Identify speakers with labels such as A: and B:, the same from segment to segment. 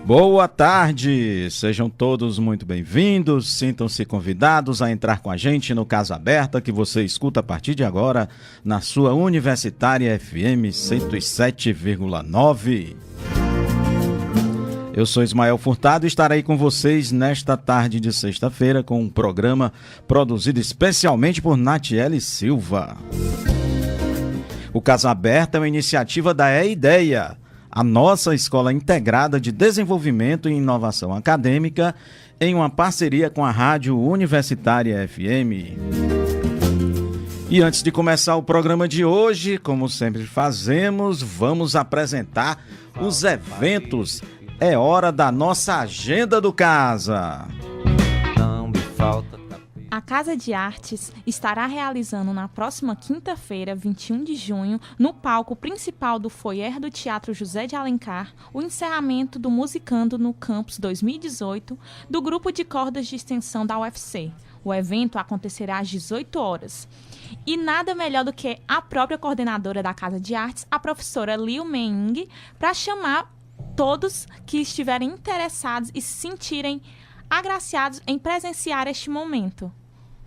A: Boa tarde, sejam todos muito bem-vindos, sintam-se convidados a entrar com a gente no Casa Aberta, que você escuta a partir de agora na sua Universitária FM 107,9. Eu sou Ismael Furtado e estarei com vocês nesta tarde de sexta-feira com um programa produzido especialmente por Natiele Silva. O Casa Aberta é uma iniciativa da EIDEA, a nossa Escola Integrada de Desenvolvimento e Inovação Acadêmica, em uma parceria com a Rádio Universitária FM. E antes de começar o programa de hoje, como sempre fazemos, vamos apresentar os eventos. É hora da nossa agenda do Casa.
B: Não me falta.
C: A Casa de Artes estará realizando na próxima quinta-feira, 21 de junho, no palco principal do foyer do Teatro José de Alencar, o encerramento do Musicando no Campus 2018 do Grupo de Cordas de Extensão da UFC. O evento acontecerá às 18 horas. E nada melhor do que a própria coordenadora da Casa de Artes, a professora Liu Meng, para chamar todos que estiverem interessados e se sentirem agraciados em presenciar este momento.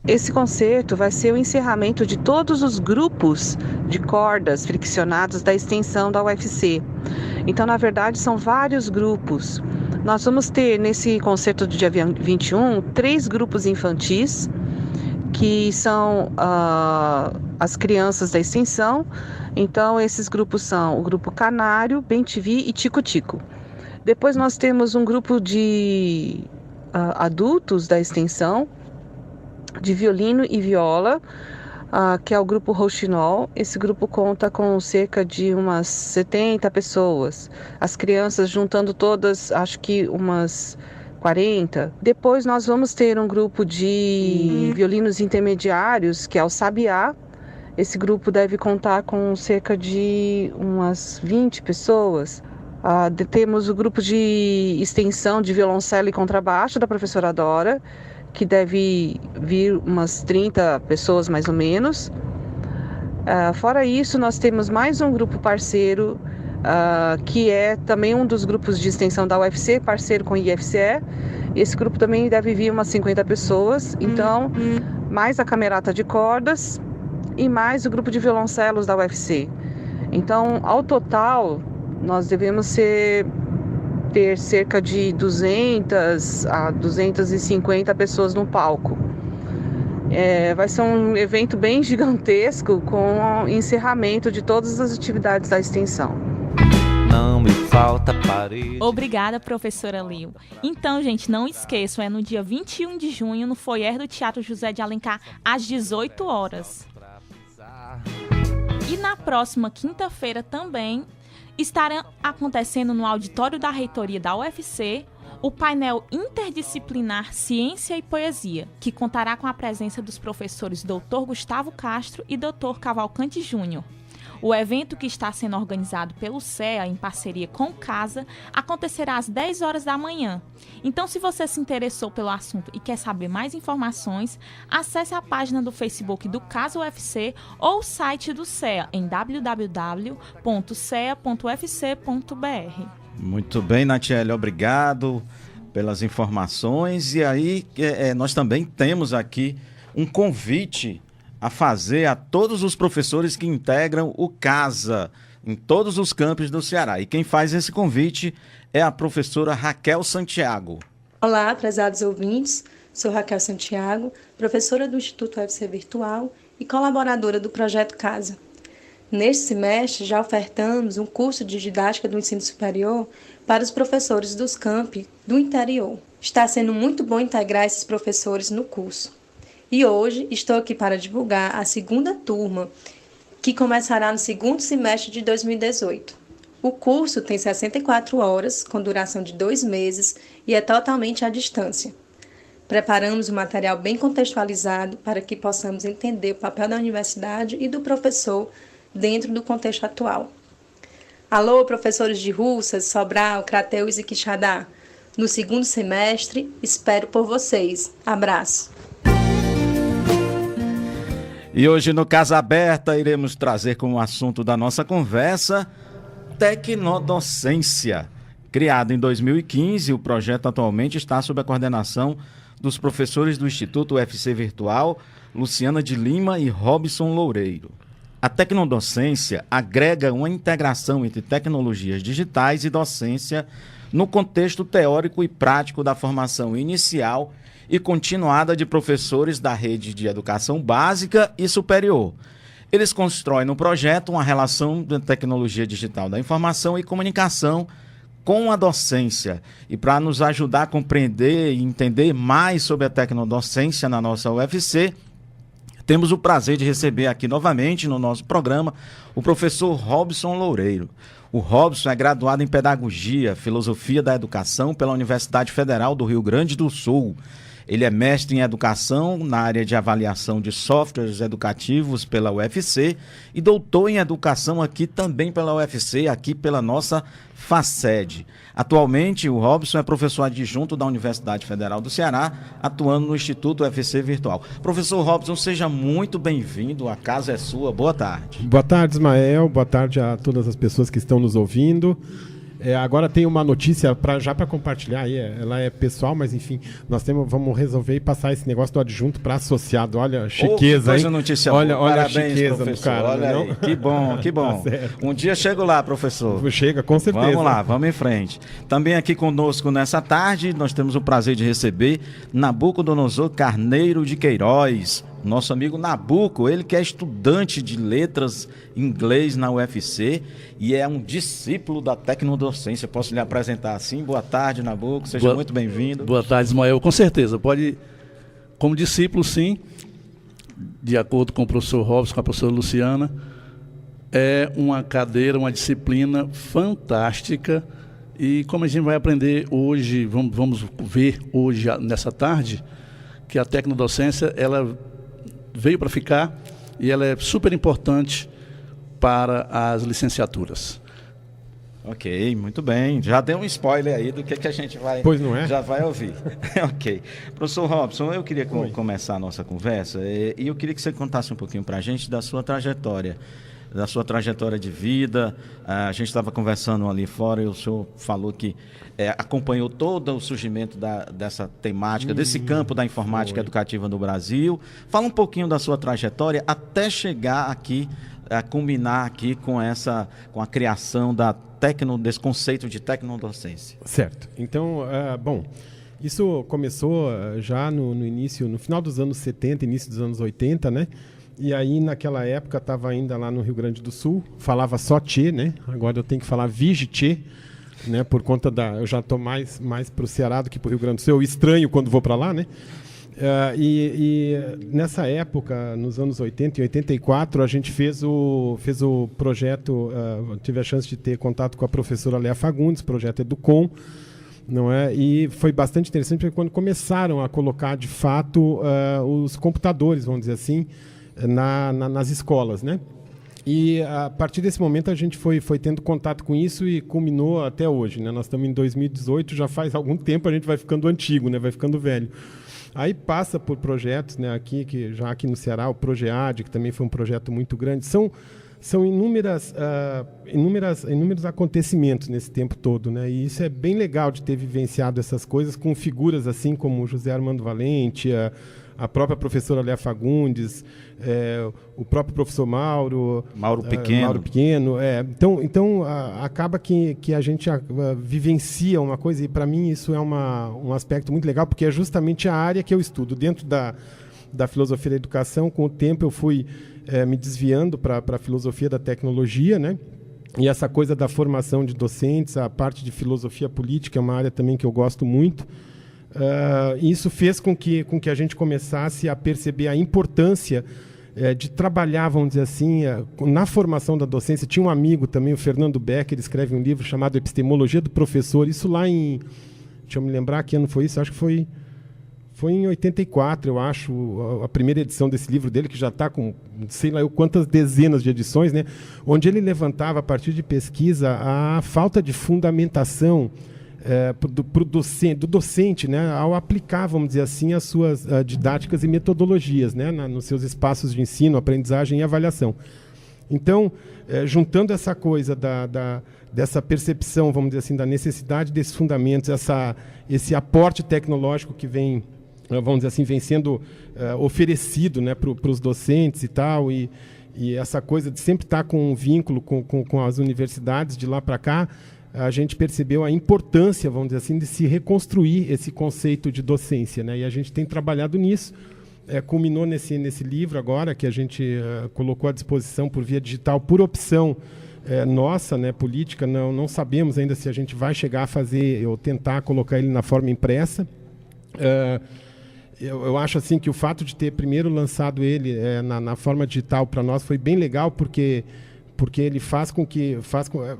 D: Esse concerto vai ser o encerramento de todos os grupos de cordas friccionados da extensão da UFC. Então, na verdade, são vários grupos. Nós vamos ter, nesse concerto do dia 21, 3 grupos infantis, que são as crianças da extensão. Então, esses grupos são o grupo Canário, Bem-TV e Tico-Tico. Depois nós temos um grupo de adultos da extensão, de violino e viola, que é o grupo Rouxinol. Esse grupo conta com cerca de umas 70 pessoas. As crianças juntando todas, acho que umas 40. Depois nós vamos ter um grupo de violinos intermediários, que é o Sabiá. Esse grupo deve contar com cerca de umas 20 pessoas. Temos o grupo de extensão de violoncelo e contrabaixo da professora Dora, que deve vir umas 30 pessoas mais ou menos. Fora isso, nós temos mais um grupo parceiro, que é também um dos grupos de extensão da UFC, parceiro com o IFCE. Esse grupo também deve vir umas 50 pessoas. Então, mais a camerata de cordas e mais o grupo de violoncelos da UFC. Então, ao total, nós devemos ter cerca de 200 a 250 pessoas no palco. Vai ser um evento bem gigantesco, com o encerramento de todas as atividades da extensão.
B: Não me falta parede.
C: Obrigada, professora Liu. Então, gente, não esqueçam, é no dia 21 de junho, no foyer do Teatro José de Alencar, às 18 horas. E na próxima quinta-feira também estará acontecendo no auditório da reitoria da UFC o painel interdisciplinar Ciência e Poesia, que contará com a presença dos professores Dr. Gustavo Castro e Dr. Cavalcante Júnior. O evento, que está sendo organizado pelo CEA em parceria com Casa, acontecerá às 10 horas da manhã. Então, se você se interessou pelo assunto e quer saber mais informações, acesse a página do Facebook do Casa UFC ou o site do CEA em www.cea.ufc.br.
A: Muito bem, Natiele, obrigado pelas informações. E aí, nós também temos aqui um convite a fazer a todos os professores que integram o Casa em todos os campos do Ceará. E quem faz esse convite é a professora Raquel Santiago.
E: Olá, prezados ouvintes. Sou Raquel Santiago, professora do Instituto UFC Virtual e colaboradora do Projeto Casa. Neste semestre, já ofertamos um curso de didática do ensino superior para os professores dos campi do interior. Está sendo muito bom integrar esses professores no curso. E hoje estou aqui para divulgar a segunda turma, que começará no segundo semestre de 2018. O curso tem 64 horas, com duração de 2 meses, e é totalmente à distância. Preparamos um material bem contextualizado para que possamos entender o papel da universidade e do professor dentro do contexto atual. Alô, professores de Russas, Sobral, Crateús e Quixadá. No segundo semestre, espero por vocês. Abraço.
A: E hoje no Casa Aberta iremos trazer como assunto da nossa conversa tecnodocência. Criado em 2015, o projeto atualmente está sob a coordenação dos professores do Instituto UFC Virtual, Luciana de Lima e Robson Loureiro. A tecnodocência agrega uma integração entre tecnologias digitais e docência no contexto teórico e prático da formação inicial e continuada de professores da rede de educação básica e superior. Eles constroem no projeto uma relação da tecnologia digital da informação e comunicação com a docência. E para nos ajudar a compreender e entender mais sobre a tecnodocência na nossa UFC, temos o prazer de receber aqui novamente no nosso programa o professor Robson Loureiro. O Robson é graduado em Pedagogia, Filosofia da Educação pela Universidade Federal do Rio Grande do Sul. Ele é mestre em Educação na área de avaliação de softwares educativos pela UFC e doutor em Educação aqui também pela UFC, aqui pela nossa FACED. Atualmente, o Robson é professor adjunto da Universidade Federal do Ceará, atuando no Instituto UFC Virtual. Professor Robson, seja muito bem-vindo, a casa é sua, boa tarde.
F: Boa tarde, Ismael, boa tarde a todas as pessoas que estão nos ouvindo. Agora tem uma notícia já para compartilhar aí, ela é pessoal, mas enfim, vamos resolver e passar esse negócio do adjunto para associado. Olha, chiqueza, hein?
A: Notícia
F: olha
A: Parabéns,
F: a chiqueza
A: professor.
F: do cara.
A: Olha
F: não?
A: aí, que bom, que bom.
F: Tá
A: um dia chego lá, professor.
F: Chega, com certeza.
A: Vamos lá, vamos em frente. Também aqui conosco nessa tarde, nós temos o prazer de receber Nabucodonosor Carneiro de Queiroz, nosso amigo Nabuco, ele que é estudante de letras em inglês na UFC e é um discípulo da tecnodocência. Posso lhe apresentar assim? Boa tarde, Nabuco, seja muito bem-vindo.
G: Boa tarde, Ismael, com certeza. Pode, como discípulo, sim, de acordo com o professor Robson, com a professora Luciana, é uma cadeira, uma disciplina fantástica e como a gente vai aprender hoje, vamos ver hoje, nessa tarde, que a tecnodocência, ela veio para ficar e ela é super importante para as licenciaturas.
A: Ok, muito bem. Já deu um spoiler aí do que a gente vai,
F: pois não é?
A: Já vai ouvir. Ok. Professor Robson, eu queria começar a nossa conversa e eu queria que você contasse um pouquinho para a gente da sua trajetória de vida. A gente estava conversando ali fora e o senhor falou que acompanhou todo o surgimento dessa temática, desse campo da informática educativa no Brasil. Fala um pouquinho da sua trajetória até chegar aqui, a culminar aqui com a criação desse conceito de tecnodocência.
F: Certo. Então, isso começou já no início, no final dos anos 70, início dos anos 80, né? E aí, naquela época, estava ainda lá no Rio Grande do Sul, falava só tchê, né? Agora eu tenho que falar vige tchê, né? Por conta eu já estou mais para o Ceará do que para o Rio Grande do Sul. Eu estranho quando vou para lá, né? E nessa época, nos anos 80 e 84, a gente fez o projeto, tive a chance de ter contato com a professora Léa Fagundes, projeto Educom, não é? E foi bastante interessante porque quando começaram a colocar, de fato, os computadores, vamos dizer assim, nas escolas, né? E a partir desse momento a gente foi tendo contato com isso e culminou até hoje, né? Nós estamos em 2018, já faz algum tempo a gente vai ficando antigo, né? Vai ficando velho. Aí passa por projetos, né? Aqui no Ceará, o Progead, que também foi um projeto muito grande. São inúmeros acontecimentos nesse tempo todo, né? E isso é bem legal de ter vivenciado essas coisas com figuras assim como José Armando Valente, a própria professora Léa Fagundes, o próprio professor Mauro Pequeno. Então acaba que a gente vivencia uma coisa, e para mim isso é um aspecto muito legal, porque é justamente a área que eu estudo. Dentro da filosofia da educação, com o tempo eu fui me desviando para a filosofia da tecnologia, né? E essa coisa da formação de docentes, a parte de filosofia política é uma área também que eu gosto muito. Isso fez com que a gente começasse a perceber a importância de trabalhar, vamos dizer assim, na formação da docência. Tinha um amigo também, o Fernando Becker, escreve um livro chamado Epistemologia do Professor. Isso lá em... Deixa eu me lembrar que ano foi isso. Acho que foi em 84, eu acho, a primeira edição desse livro dele, que já está com sei lá quantas dezenas de edições, né? Onde ele levantava, a partir de pesquisa, a falta de fundamentação do docente, né, ao aplicar, vamos dizer assim, as suas didáticas e metodologias, né, nos seus espaços de ensino, aprendizagem e avaliação. Então, juntando essa coisa dessa percepção, vamos dizer assim, da necessidade desses fundamentos, esse aporte tecnológico que vem, vamos dizer assim, vem sendo oferecido, né, para os docentes e tal, e essa coisa de sempre estar com um vínculo com as universidades de lá para cá, a gente percebeu a importância, vamos dizer assim, de se reconstruir esse conceito de docência, né? E a gente tem trabalhado nisso, culminou nesse livro agora, que a gente colocou à disposição por via digital, por opção nossa, né, política. Não sabemos ainda se a gente vai chegar a fazer, ou tentar colocar ele na forma impressa. Eu acho assim que o fato de ter primeiro lançado ele na forma digital para nós foi bem legal, porque ele faz com que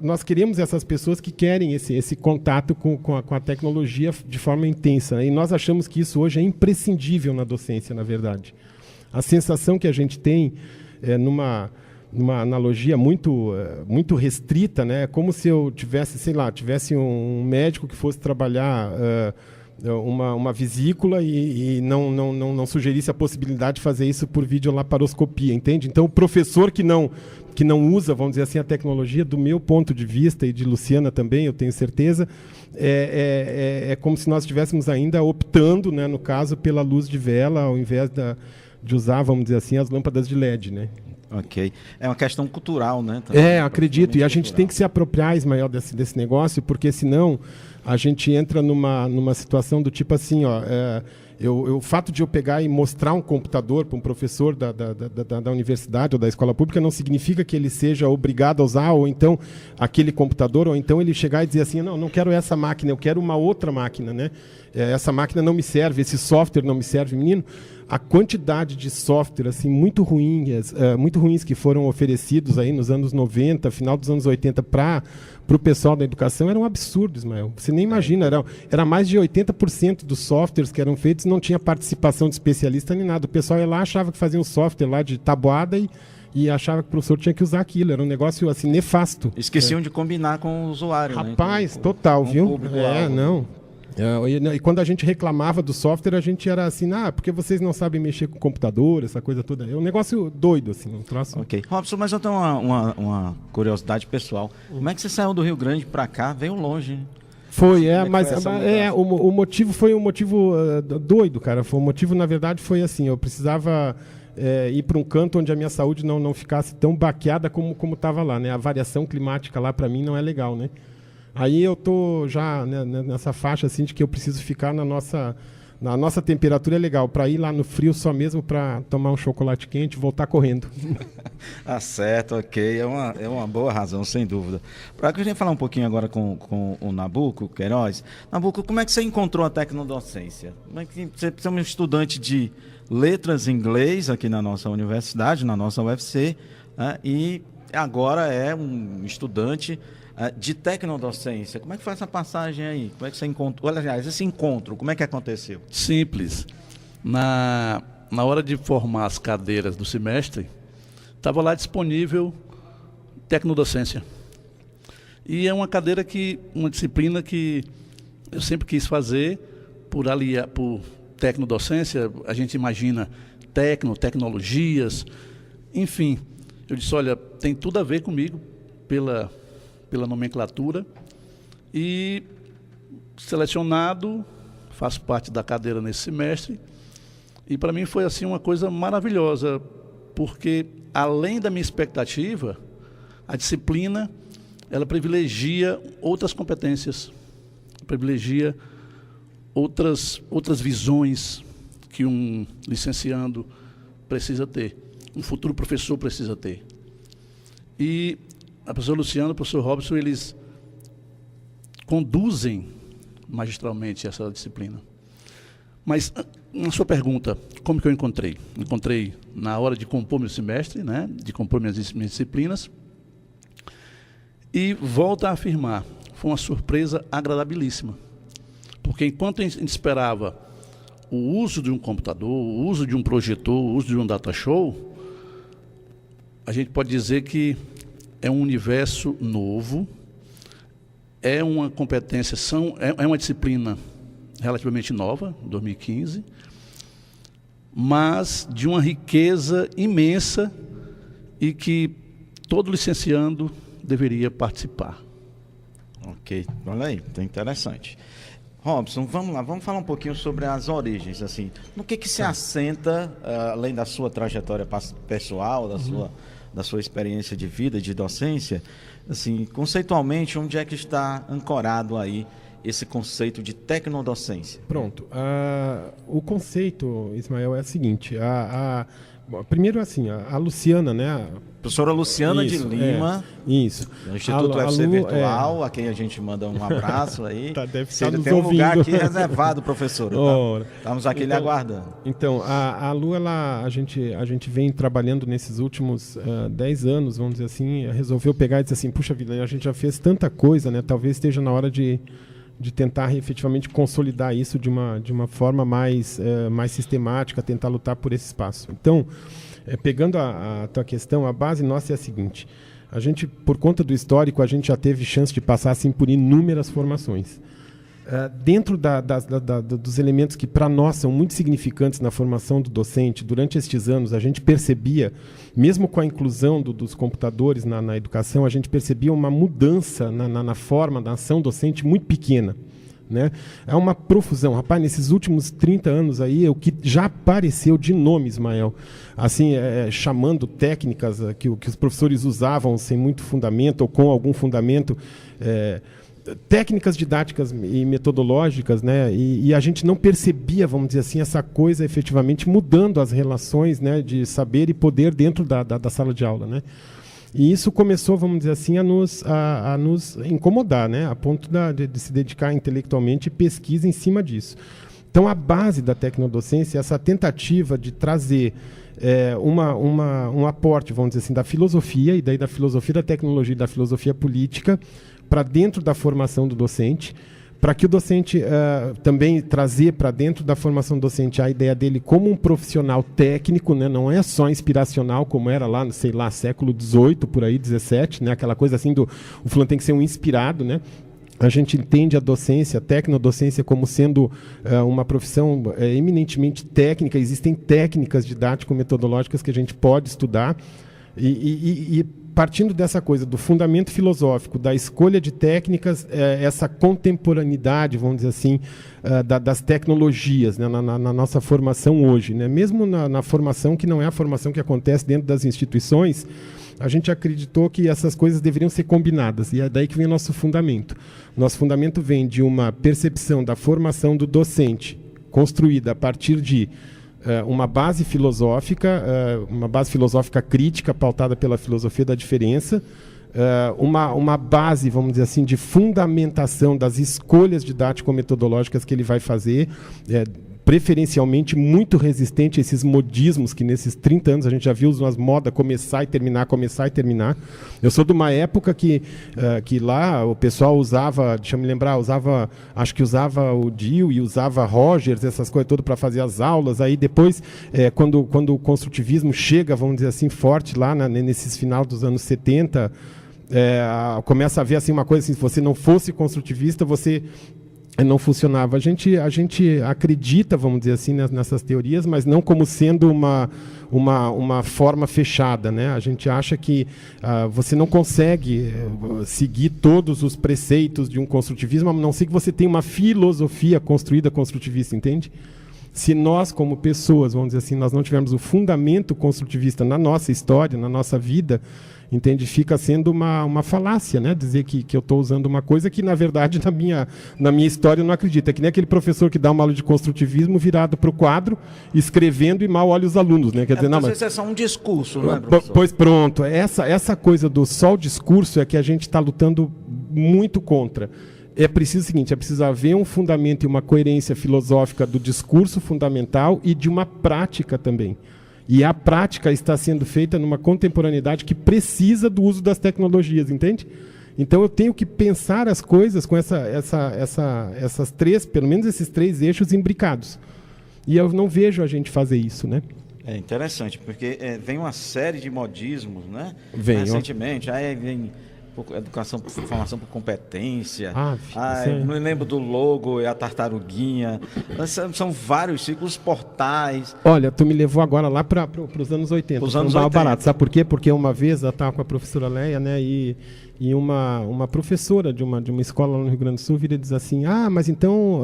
F: nós queremos essas pessoas que querem esse contato com a tecnologia de forma intensa, né? E nós achamos que isso hoje é imprescindível na docência, na verdade. A sensação que a gente tem numa analogia muito restrita, né? É como se eu tivesse um médico que fosse trabalhar uma vesícula e não sugerisse a possibilidade de fazer isso por videolaparoscopia, entende? Então, o professor que não usa, vamos dizer assim, a tecnologia, do meu ponto de vista, e de Luciana também, eu tenho certeza, é como se nós estivéssemos ainda optando, né, no caso, pela luz de vela, ao invés de usar, vamos dizer assim, as lâmpadas de LED, né?
A: Ok. É uma questão cultural, né? Também,
F: acredito. E a gente tem que se apropriar, Ismael, desse negócio, porque senão a gente entra numa situação do tipo assim, o fato de eu pegar e mostrar um computador para um professor da universidade ou da escola pública não significa que ele seja obrigado a usar, ou então aquele computador, ou então ele chegar e dizer assim, não quero essa máquina, eu quero uma outra máquina, né? Essa máquina não me serve, esse software não me serve. Menino, a quantidade de software assim, muito ruins que foram oferecidos aí nos anos 90, final dos anos 80 para o pessoal da educação era um absurdo, Ismael. Você nem imagina, era mais de 80% dos softwares que eram feitos não tinha participação de especialista nem nada. O pessoal ia lá, achava que fazia um software lá de tabuada e achava que o professor tinha que usar aquilo. Era um negócio assim nefasto.
A: Esqueciam de combinar com o usuário.
F: Rapaz,
A: né?
F: Total, viu? Não. E quando a gente reclamava do software, a gente era assim, porque vocês não sabem mexer com computador, essa coisa toda. É um negócio doido, assim, um troço.
A: Ok. Robson, mas eu tenho uma curiosidade pessoal. Como é que você saiu do Rio Grande para cá? Veio longe.
F: O motivo foi um motivo doido, cara. O motivo, na verdade, foi assim, eu precisava ir para um canto onde a minha saúde não ficasse tão baqueada como estava lá, né? A variação climática lá, para mim, não é legal, né? Aí eu tô já, né, nessa faixa assim de que eu preciso ficar na nossa temperatura, é legal, para ir lá no frio só mesmo para tomar um chocolate quente e voltar correndo.
A: Ah, certo, ok, é uma boa razão, sem dúvida. Para que a gente falar um pouquinho agora com o Nabuco Queiroz. Nabuco, como é que você encontrou a tecnodocência? Como é que você é um estudante de letras em inglês aqui na nossa universidade, na nossa UFC, né, e agora é um estudante de tecnodocência. Como é que foi essa passagem aí? Como é que você encontrou? Aliás, esse encontro, como é que aconteceu?
G: Simples. Na hora de formar as cadeiras do semestre, estava lá disponível tecnodocência. E é uma uma disciplina que eu sempre quis fazer por tecnodocência. A gente imagina tecnologias, enfim. Eu disse, olha, tem tudo a ver comigo pela nomenclatura, e selecionado, faço parte da cadeira nesse semestre, e para mim foi assim uma coisa maravilhosa, porque além da minha expectativa, a disciplina ela privilegia outras competências, privilegia outras visões que um licenciando precisa ter, um futuro professor precisa ter. E a professora Luciana e o professor Robson, eles conduzem magistralmente essa disciplina. Mas, na sua pergunta, como que eu encontrei? Encontrei na hora de compor meu semestre, né, de compor minhas disciplinas, e volto a afirmar, foi uma surpresa agradabilíssima. Porque enquanto a gente esperava o uso de um computador, o uso de um projetor, o uso de um data show, a gente pode dizer que é um universo novo, é uma competência, é uma disciplina relativamente nova, 2015, mas de uma riqueza imensa e que todo licenciando deveria participar.
A: Ok, olha aí, tá interessante. Robson, vamos lá, vamos falar um pouquinho sobre as origens, assim, no que se assenta, além da sua trajetória pessoal, da sua experiência de vida, de docência, assim, conceitualmente, onde é que está ancorado aí esse conceito de tecnodocência?
F: Pronto, o conceito, Ismael, é o seguinte, primeiro assim, a Luciana, né?
A: Professora Luciana de Lima,
F: isso.
A: Do Instituto UFC Virtual, a quem a gente manda um abraço aí.
F: Deve
A: Se
F: estar
A: ele
F: nos
A: tem um
F: ouvindo.
A: lugar aqui reservado, professora. Estamos aqui lhe
F: Então,
A: aguardando.
F: Então, a Lu, a gente vem trabalhando nesses últimos 10 anos, vamos dizer assim, resolveu pegar e dizer assim, puxa vida, a gente já fez tanta coisa, né? Talvez esteja na hora de tentar efetivamente consolidar isso de uma forma mais sistemática, tentar lutar por esse espaço. Então, pegando a tua questão, a base nossa é a seguinte: a gente, por conta do histórico, a gente já teve chance de passar assim, por inúmeras formações. Dentro dos elementos que para nós são muito significantes na formação do docente, durante estes anos a gente percebia, mesmo com a inclusão dos computadores na educação, a gente percebia uma mudança na forma da ação docente muito pequena, né? É uma profusão. Rapaz, nesses últimos 30 anos aí, o que já apareceu de nome, Ismael, assim, chamando técnicas que os professores usavam sem muito fundamento ou com algum fundamento, técnicas didáticas e metodológicas, né? E a gente não percebia, vamos dizer assim, essa coisa efetivamente mudando as relações, né, de saber e poder dentro da sala de aula, né? E isso começou, vamos dizer assim, a nos incomodar, né, a ponto de se dedicar intelectualmente e pesquisa em cima disso. Então, a base da tecnodocência é essa tentativa de trazer um aporte, vamos dizer assim, da filosofia, e daí da filosofia da tecnologia e da filosofia política, para dentro da formação do docente, para que o docente também trazer para dentro da formação docente a ideia dele como um profissional técnico, né? Não é só inspiracional, como era lá, sei lá, século XVIII, por aí, XVII, né? Aquela coisa assim o fulano tem que ser um inspirado, né? A gente entende a docência, a tecnodocência, como sendo uma profissão eminentemente técnica. Existem técnicas didático-metodológicas que a gente pode estudar e partindo dessa coisa, do fundamento filosófico, da escolha de técnicas, essa contemporaneidade, vamos dizer assim, das tecnologias, né, na nossa formação hoje, né? Mesmo na formação que não é a formação que acontece dentro das instituições, a gente acreditou que essas coisas deveriam ser combinadas, e é daí que vem o nosso fundamento. Nosso fundamento vem de uma percepção da formação do docente, construída a partir de uma base filosófica crítica, pautada pela filosofia da diferença, uma base, vamos dizer assim, de fundamentação das escolhas didático-metodológicas que ele vai fazer, preferencialmente muito resistente a esses modismos que nesses 30 anos a gente já viu umas modas começar e terminar. Eu sou de uma época que lá o pessoal usava, deixa eu me lembrar, acho que usava o Dio e usava Rogers, essas coisas todas para fazer as aulas. Aí depois, quando o construtivismo chega, vamos dizer assim, forte lá nesses final dos anos 70, começa a ver assim, uma coisa assim, se você não fosse construtivista, você não funcionava. A gente acredita, vamos dizer assim, nessas teorias, mas não como sendo uma forma fechada, né? A gente acha que você não consegue seguir todos os preceitos de um construtivismo, a não ser que você tenha uma filosofia construída construtivista, entende? Se nós, como pessoas, vamos dizer assim, nós não tivermos o fundamento construtivista na nossa história, na nossa vida, entende? Fica sendo uma falácia, né? Dizer que eu estou usando uma coisa que, na verdade, na minha história eu não acredito. É que nem aquele professor que dá uma aula de construtivismo virado para o quadro, escrevendo e mal olha os alunos, né? Quer dizer, não, mas
A: é só um discurso, não é, professor?
F: Pois pronto. Essa coisa do só o discurso é que a gente está lutando muito contra. É preciso o seguinte, é preciso haver um fundamento e uma coerência filosófica do discurso fundamental e de uma prática também. E a prática está sendo feita numa contemporaneidade que precisa do uso das tecnologias, entende? Então eu tenho que pensar as coisas com essas três, pelo menos esses 3 eixos imbricados. E eu não vejo a gente fazer isso, né?
A: É interessante, porque vem uma série de modismos, né?
F: Vem,
A: recentemente, aí vem educação, formação por competência.
F: Sim.
A: Não me lembro do logo e a tartaruguinha. São vários ciclos, portais.
F: Olha, tu me levou agora lá para os anos 80.
A: Os anos
F: foi um
A: 80.
F: barato. Sabe por quê? Porque uma vez eu estava com a professora Leia, né? E uma professora de uma escola lá no Rio Grande do Sul vira e diz assim: mas então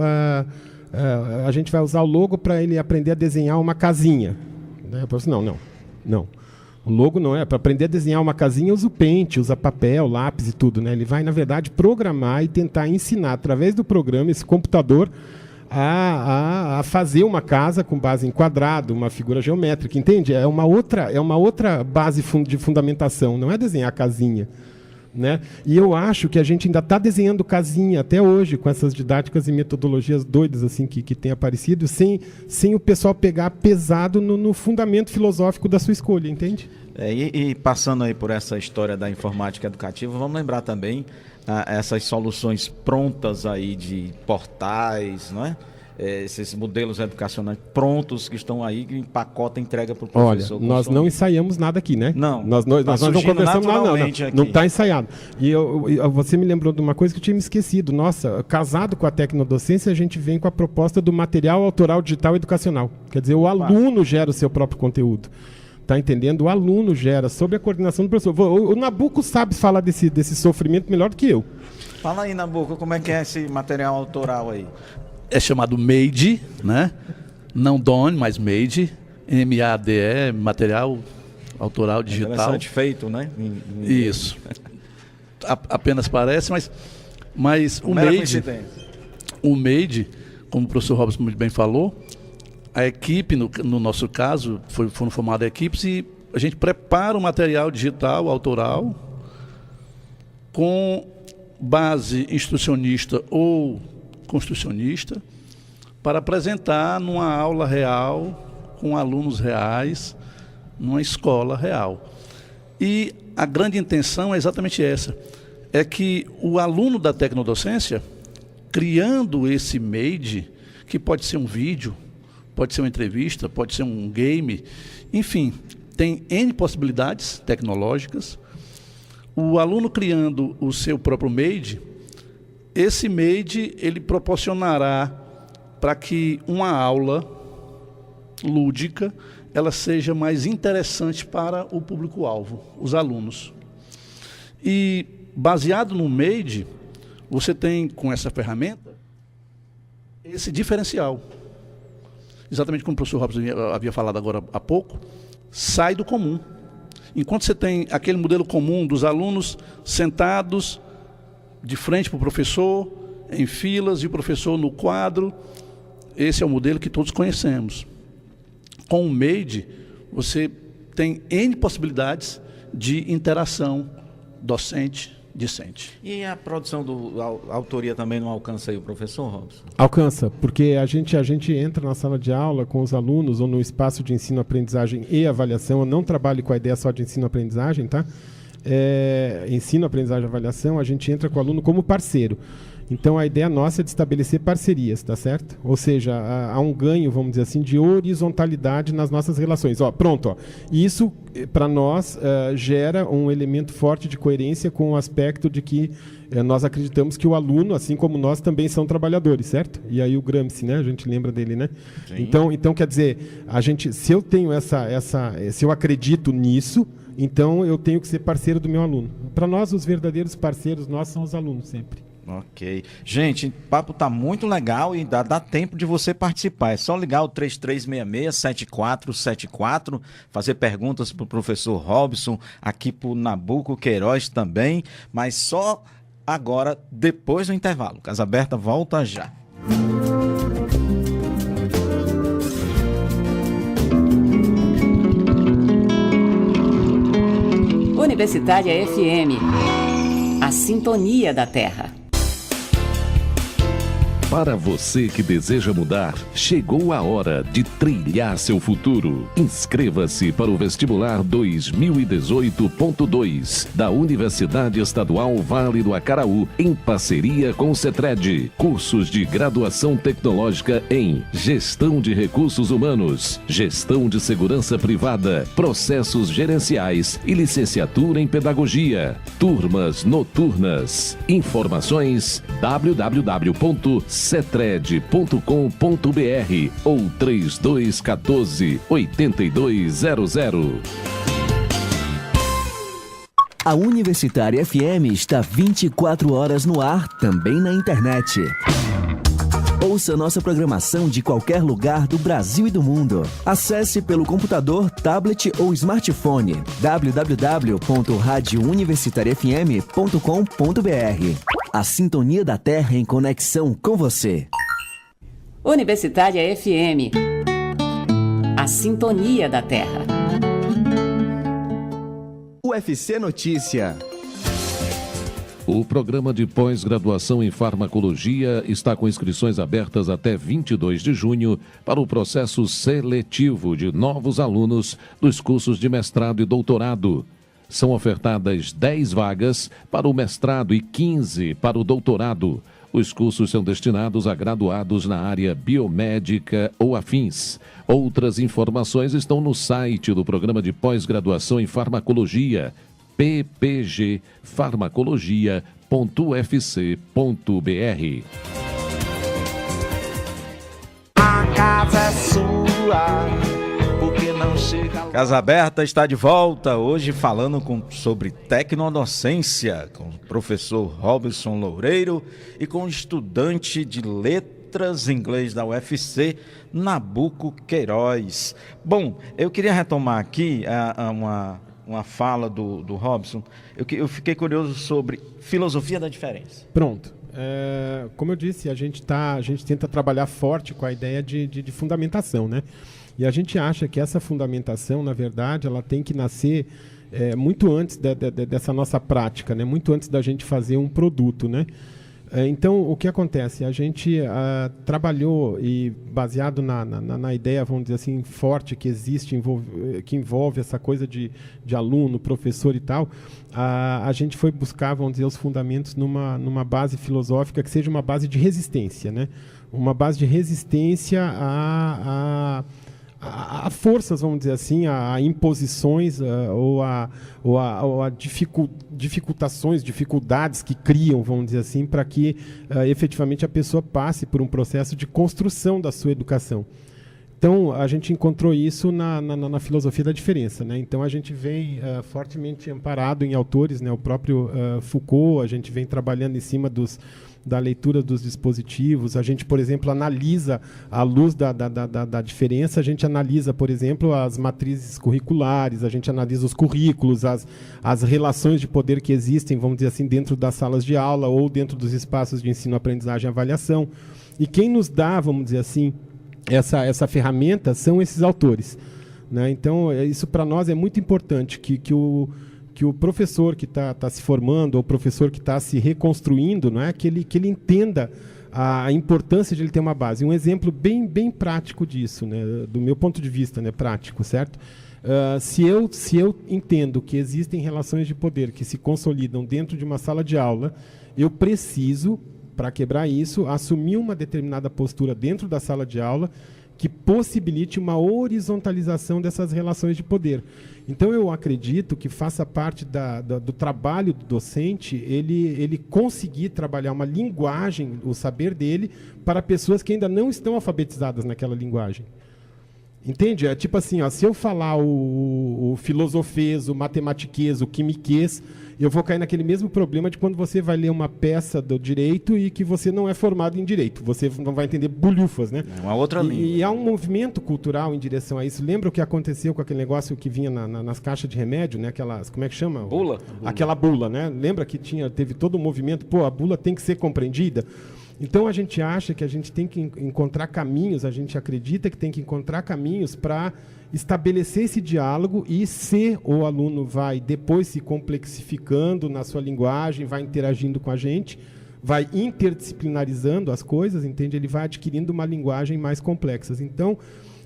F: a gente vai usar o logo para ele aprender a desenhar uma casinha. Eu falei assim, não. O logo não é. Para aprender a desenhar uma casinha, usa o pente, usa papel, lápis e tudo, né? Ele vai, na verdade, programar e tentar ensinar, através do programa, esse computador, a fazer uma casa com base em quadrado, uma figura geométrica, entende? É uma outra base de fundamentação, não é desenhar a casinha. Né? E eu acho que a gente ainda está desenhando casinha até hoje, com essas didáticas e metodologias doidas assim, que têm aparecido, sem o pessoal pegar pesado no fundamento filosófico da sua escolha, entende?
A: E passando aí por essa história da informática educativa, vamos lembrar também essas soluções prontas aí de portais, não é? Esses modelos educacionais prontos que estão aí, que empacota e entrega para o professor.
F: Olha, nós não ensaiamos nada aqui, né?
A: Não.
F: Nós não conversamos nada, não está ensaiado. E você me lembrou de uma coisa que eu tinha me esquecido. Nossa, casado com a tecnodocência, a gente vem com a proposta do material autoral digital educacional. Quer dizer, o aluno gera o seu próprio conteúdo. Está entendendo? O aluno gera, sob a coordenação do professor. O Nabuco sabe falar desse sofrimento melhor do que eu.
A: Fala aí, Nabuco, como é que é esse material autoral aí?
G: É chamado MADE, né? Não DONE, mas MADE. MADE, material autoral digital.
A: Interessante, feito, né?
G: Isso. Apenas parece, mas o MADE, como o professor Robson muito bem falou, a equipe, no nosso caso, foram formadas equipes e a gente prepara o material digital autoral com base instrucionista ou construcionista para apresentar numa aula real, com alunos reais, numa escola real. E a grande intenção é exatamente essa, é que o aluno da tecnodocência, criando esse MADE, que pode ser um vídeo, pode ser uma entrevista, pode ser um game, enfim, tem N possibilidades tecnológicas. O aluno criando o seu próprio MADE, esse MADE ele proporcionará para que uma aula lúdica ela seja mais interessante para o público-alvo, os alunos. E baseado no MADE, você tem com essa ferramenta esse diferencial. Exatamente como o professor Robson havia falado agora há pouco, sai do comum. Enquanto você tem aquele modelo comum dos alunos sentados de frente para o professor, em filas, e o professor no quadro, esse é o modelo que todos conhecemos. Com o MADE, você tem N possibilidades de interação docente-discente.
A: E a produção a autoria também não alcança aí o professor Robson?
F: Alcança, porque a gente entra na sala de aula com os alunos ou no espaço de ensino-aprendizagem e avaliação. Eu não trabalho com a ideia só de ensino-aprendizagem, tá? Ensino, aprendizagem e avaliação, a gente entra com o aluno como parceiro. Então, a ideia nossa é de estabelecer parcerias, tá certo? Ou seja, há um ganho, vamos dizer assim, de horizontalidade nas nossas relações. Pronto. Isso, para nós, gera um elemento forte de coerência com o aspecto de que nós acreditamos que o aluno, assim como nós, também são trabalhadores, certo? E aí o Gramsci, né? A gente lembra dele, né? Então, quer dizer, se eu tenho se eu acredito nisso, então eu tenho que ser parceiro do meu aluno. Para nós, os verdadeiros parceiros nossos são os alunos, sempre.
A: Ok. Gente, o papo tá muito legal e dá tempo de você participar. É só ligar o 3366-7474, fazer perguntas para o professor Robson, aqui para o Nabuco Queiroz também, mas só agora, depois do intervalo. Casa Aberta volta já.
H: Universitária FM, a sintonia da Terra.
I: Para você que deseja mudar, chegou a hora de trilhar seu futuro. Inscreva-se para o vestibular 2018.2 da Universidade Estadual Vale do Acaraú, em parceria com o CETRED. Cursos de graduação tecnológica em Gestão de Recursos Humanos, Gestão de Segurança Privada, Processos Gerenciais e Licenciatura em Pedagogia. Turmas noturnas. Informações www.cetred.com.br ou 3214-8200.
J: A Universitária FM está 24 horas no ar, também na internet. Ouça nossa programação de qualquer lugar do Brasil e do mundo. Acesse pelo computador, tablet ou smartphone www.radiouniversitariafm.com.br. A sintonia da Terra em conexão com você.
H: Universitária FM. A sintonia da Terra.
J: UFC Notícia.
I: O programa de pós-graduação em farmacologia está com inscrições abertas até 22 de junho para o processo seletivo de novos alunos dos cursos de mestrado e doutorado. São ofertadas 10 vagas para o mestrado e 15 para o doutorado. Os cursos são destinados a graduados na área biomédica ou afins. Outras informações estão no site do programa de pós-graduação em farmacologia, ppgfarmacologia.ufc.br.
B: A casa é sua, porque não chega...
A: Casa Aberta está de volta, hoje falando sobre tecnodocência, com o professor Robson Loureiro e com o estudante de letras em inglês da UFC, Nabuco Queiroz. Bom, eu queria retomar aqui uma fala do Robson. Eu fiquei curioso sobre filosofia da diferença.
F: Pronto. Como eu disse, a gente tenta trabalhar forte com a ideia de fundamentação, né? E a gente acha que essa fundamentação, na verdade, ela tem que nascer muito antes dessa nossa prática, né? Muito antes da gente fazer um produto, né? Então, o que acontece? A gente trabalhou e baseado na ideia, vamos dizer assim, forte que existe, que envolve essa coisa de aluno, professor e tal, a gente foi buscar, vamos dizer, os fundamentos numa base filosófica que seja uma base de resistência, né? Uma base de resistência a forças, vamos dizer assim, a imposições ou a dificuldades que criam, vamos dizer assim, para que efetivamente a pessoa passe por um processo de construção da sua educação. Então, a gente encontrou isso na filosofia da diferença, né? Então, a gente vem fortemente amparado em autores, né? O próprio Foucault, a gente vem trabalhando em cima da leitura dos dispositivos. A gente, por exemplo, analisa, à luz da diferença, a gente analisa, por exemplo, as matrizes curriculares, a gente analisa os currículos, as relações de poder que existem, vamos dizer assim, dentro das salas de aula ou dentro dos espaços de ensino, aprendizagem e avaliação. E quem nos dá, vamos dizer assim, essa ferramenta são esses autores, né? Então, isso para nós é muito importante, que o professor que está se formando, ou o professor que está se reconstruindo, não é? que ele entenda a importância de ele ter uma base. Um exemplo bem prático disso, né? Do meu ponto de vista, né? Prático, certo? Se eu entendo que existem relações de poder que se consolidam dentro de uma sala de aula, eu preciso, para quebrar isso, assumir uma determinada postura dentro da sala de aula que possibilite uma horizontalização dessas relações de poder. Então, eu acredito que faça parte do trabalho do docente ele conseguir trabalhar uma linguagem, o saber dele, para pessoas que ainda não estão alfabetizadas naquela linguagem. Entende? É tipo assim, ó, se eu falar o filosofês, o matematiquês, o quimiquês, eu vou cair naquele mesmo problema de quando você vai ler uma peça do direito e que você não é formado em direito. Você não vai entender bolhufas, né?
A: É uma outra língua.
F: E há um movimento cultural em direção a isso. Lembra o que aconteceu com aquele negócio que vinha nas caixas de remédio, né? Aquelas, como é que chama?
A: Bula.
F: Aquela bula, né? Lembra que teve todo um movimento, a bula tem que ser compreendida? Então, a gente acha que a gente tem que encontrar caminhos, a gente acredita que tem que encontrar caminhos para estabelecer esse diálogo, e se o aluno vai depois se complexificando na sua linguagem, vai interagindo com a gente, vai interdisciplinarizando as coisas, entende? Ele vai adquirindo uma linguagem mais complexa. Então,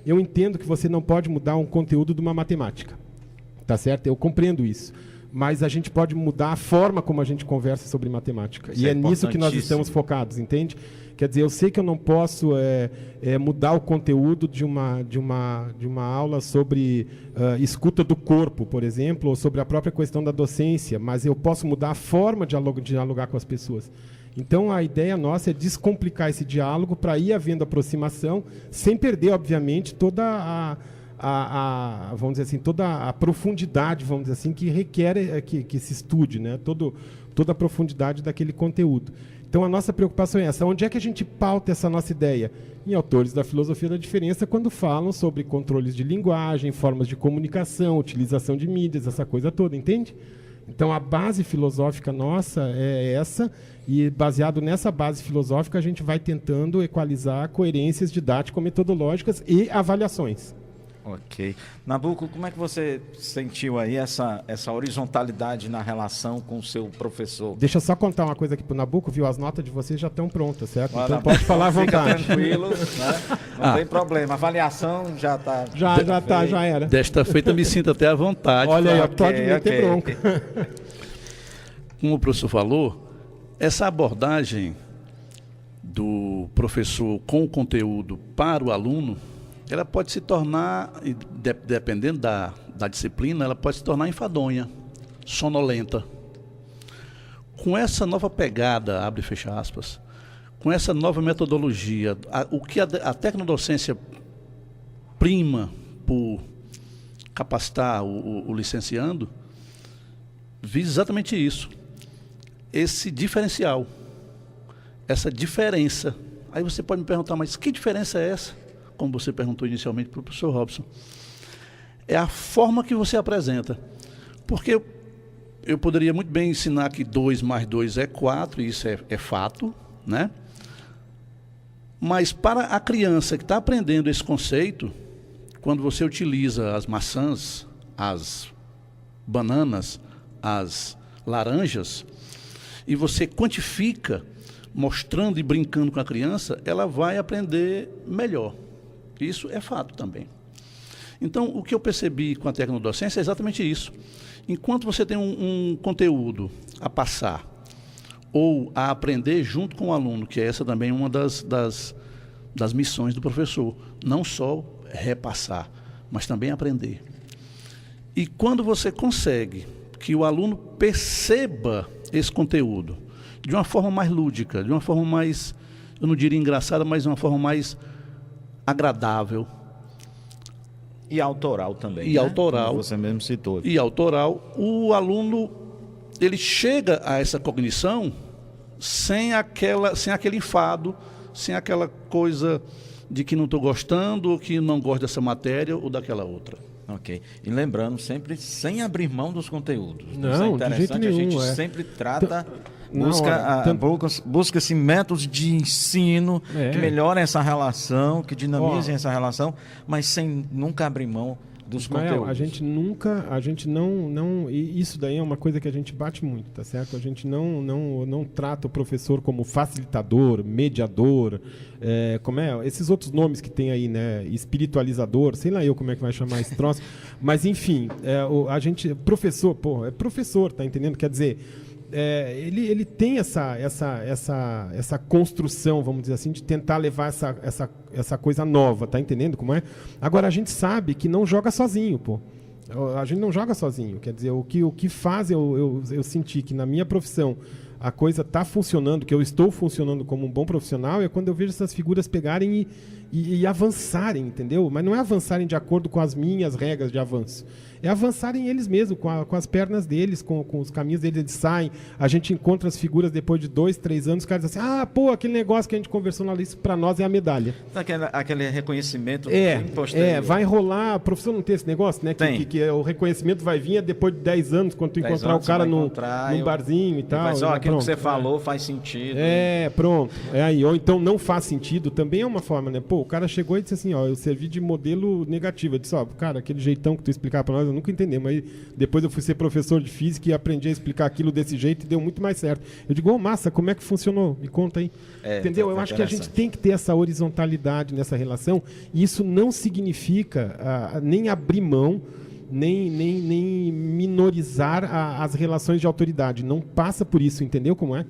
F: eu entendo que você não pode mudar um conteúdo de uma matemática, tá certo? Eu compreendo isso. Mas a gente pode mudar a forma como a gente conversa sobre matemática.
A: Isso
F: e é nisso que nós estamos focados, entende? Quer dizer, eu sei que eu não posso mudar o conteúdo de uma aula sobre escuta do corpo, por exemplo, ou sobre a própria questão da docência, mas eu posso mudar a forma de dialogar com as pessoas. Então, a ideia nossa é descomplicar esse diálogo para ir havendo aproximação, sem perder, obviamente, toda vamos dizer assim, toda a profundidade, vamos dizer assim, que requer que se estude, né? Toda a profundidade daquele conteúdo. Então, a nossa preocupação é essa. Onde é que a gente pauta essa nossa ideia? Em autores da filosofia da diferença, quando falam sobre controles de linguagem, formas de comunicação, utilização de mídias, essa coisa toda, entende? Então, a base filosófica nossa é essa, e baseado nessa base filosófica, a gente vai tentando equalizar coerências didático-metodológicas e avaliações.
A: Ok. Nabuco, como é que você sentiu aí essa horizontalidade na relação com o seu professor?
F: Deixa eu só contar uma coisa aqui pro Nabuco, viu? As notas de vocês já estão prontas, certo?
A: Olha,
F: então pode falar à vontade.
A: Fica tranquilo, né? Não tem problema. A avaliação já está.
F: Já era.
G: Desta feita, me sinto até à vontade.
F: Olha aí, pode meter bronca.
G: Como o professor falou, essa abordagem do professor com o conteúdo para o aluno, ela pode se tornar, dependendo da disciplina, ela pode se tornar enfadonha, sonolenta. Com essa nova pegada, abre e fecha aspas, com essa nova metodologia, o que a tecnodocência prima por capacitar o licenciando, visa exatamente isso, esse diferencial, essa diferença. Aí você pode me perguntar, mas que diferença é essa? Como você perguntou inicialmente para o professor Robson, é a forma que você apresenta. Porque eu poderia muito bem ensinar que 2 mais 2 é 4, e isso é fato, né? Mas para a criança que está aprendendo esse conceito, quando você utiliza as maçãs, as bananas, as laranjas, e você quantifica, mostrando e brincando com a criança, ela vai aprender melhor. Isso é fato também. Então, o que eu percebi com a tecnodocência é exatamente isso. Enquanto você tem um conteúdo a passar ou a aprender junto com o aluno, que essa também é uma das missões do professor, não só repassar, mas também aprender. E quando você consegue que o aluno perceba esse conteúdo de uma forma mais lúdica, de uma forma mais, eu não diria engraçada, mas de uma forma mais agradável.
A: E autoral também.
G: E
A: né?
G: autoral.
A: Como você mesmo citou.
G: E autoral. O aluno, ele chega a essa cognição sem aquele enfado, sem aquela coisa de que não estou gostando, ou que não gosto dessa matéria ou daquela outra.
A: Ok. E lembrando, sempre sem abrir mão dos conteúdos.
F: Não,
A: isso é interessante,
F: de jeito nenhum,
A: a gente sempre trata...
F: Busca-se
A: métodos de ensino que melhorem essa relação, que dinamizem essa relação, mas sem nunca abrir mão dos conteúdos.
F: A gente não, e isso daí é uma coisa que a gente bate muito, tá certo? A gente não trata o professor como facilitador, mediador, esses outros nomes que tem aí, né? Espiritualizador, sei lá eu como é que vai chamar esse troço, mas enfim, professor, é professor, tá entendendo? Quer dizer, ele tem essa construção, vamos dizer assim, de tentar levar essa coisa nova, tá entendendo como é? Agora, a gente sabe que não joga sozinho, pô. A gente não joga sozinho, quer dizer, o que faz eu sentir que na minha profissão a coisa está funcionando, que eu estou funcionando como um bom profissional, é quando eu vejo essas figuras pegarem e avançarem, entendeu? Mas não é avançarem de acordo com as minhas regras de avanço. É avançarem eles mesmos, com as pernas deles, com os caminhos deles, eles saem, a gente encontra as figuras depois de 2, 3 anos, os caras dizem assim, aquele negócio que a gente conversou na lista, para nós é a medalha.
A: Aquele reconhecimento
F: vai enrolar, o professor não tem esse negócio, né? Que o reconhecimento vai vir depois de 10 anos, quando tu encontrar o cara num barzinho e tal.
A: que você falou faz sentido.
F: Pronto. Aí. Ou então não faz sentido, também é uma forma, né? Pô, o cara chegou e disse assim, ó, eu servi de modelo negativo. Eu disse, ó, cara, aquele jeitão que tu explicava pra nós, eu nunca entendi, mas depois eu fui ser professor de física e aprendi a explicar aquilo desse jeito e deu muito mais certo. Eu digo, massa, como é que funcionou? Me conta aí. Entendeu? Eu acho que a gente tem que ter essa horizontalidade nessa relação, e isso não significa nem abrir mão, nem minorizar as relações de autoridade. Não passa por isso, entendeu como é?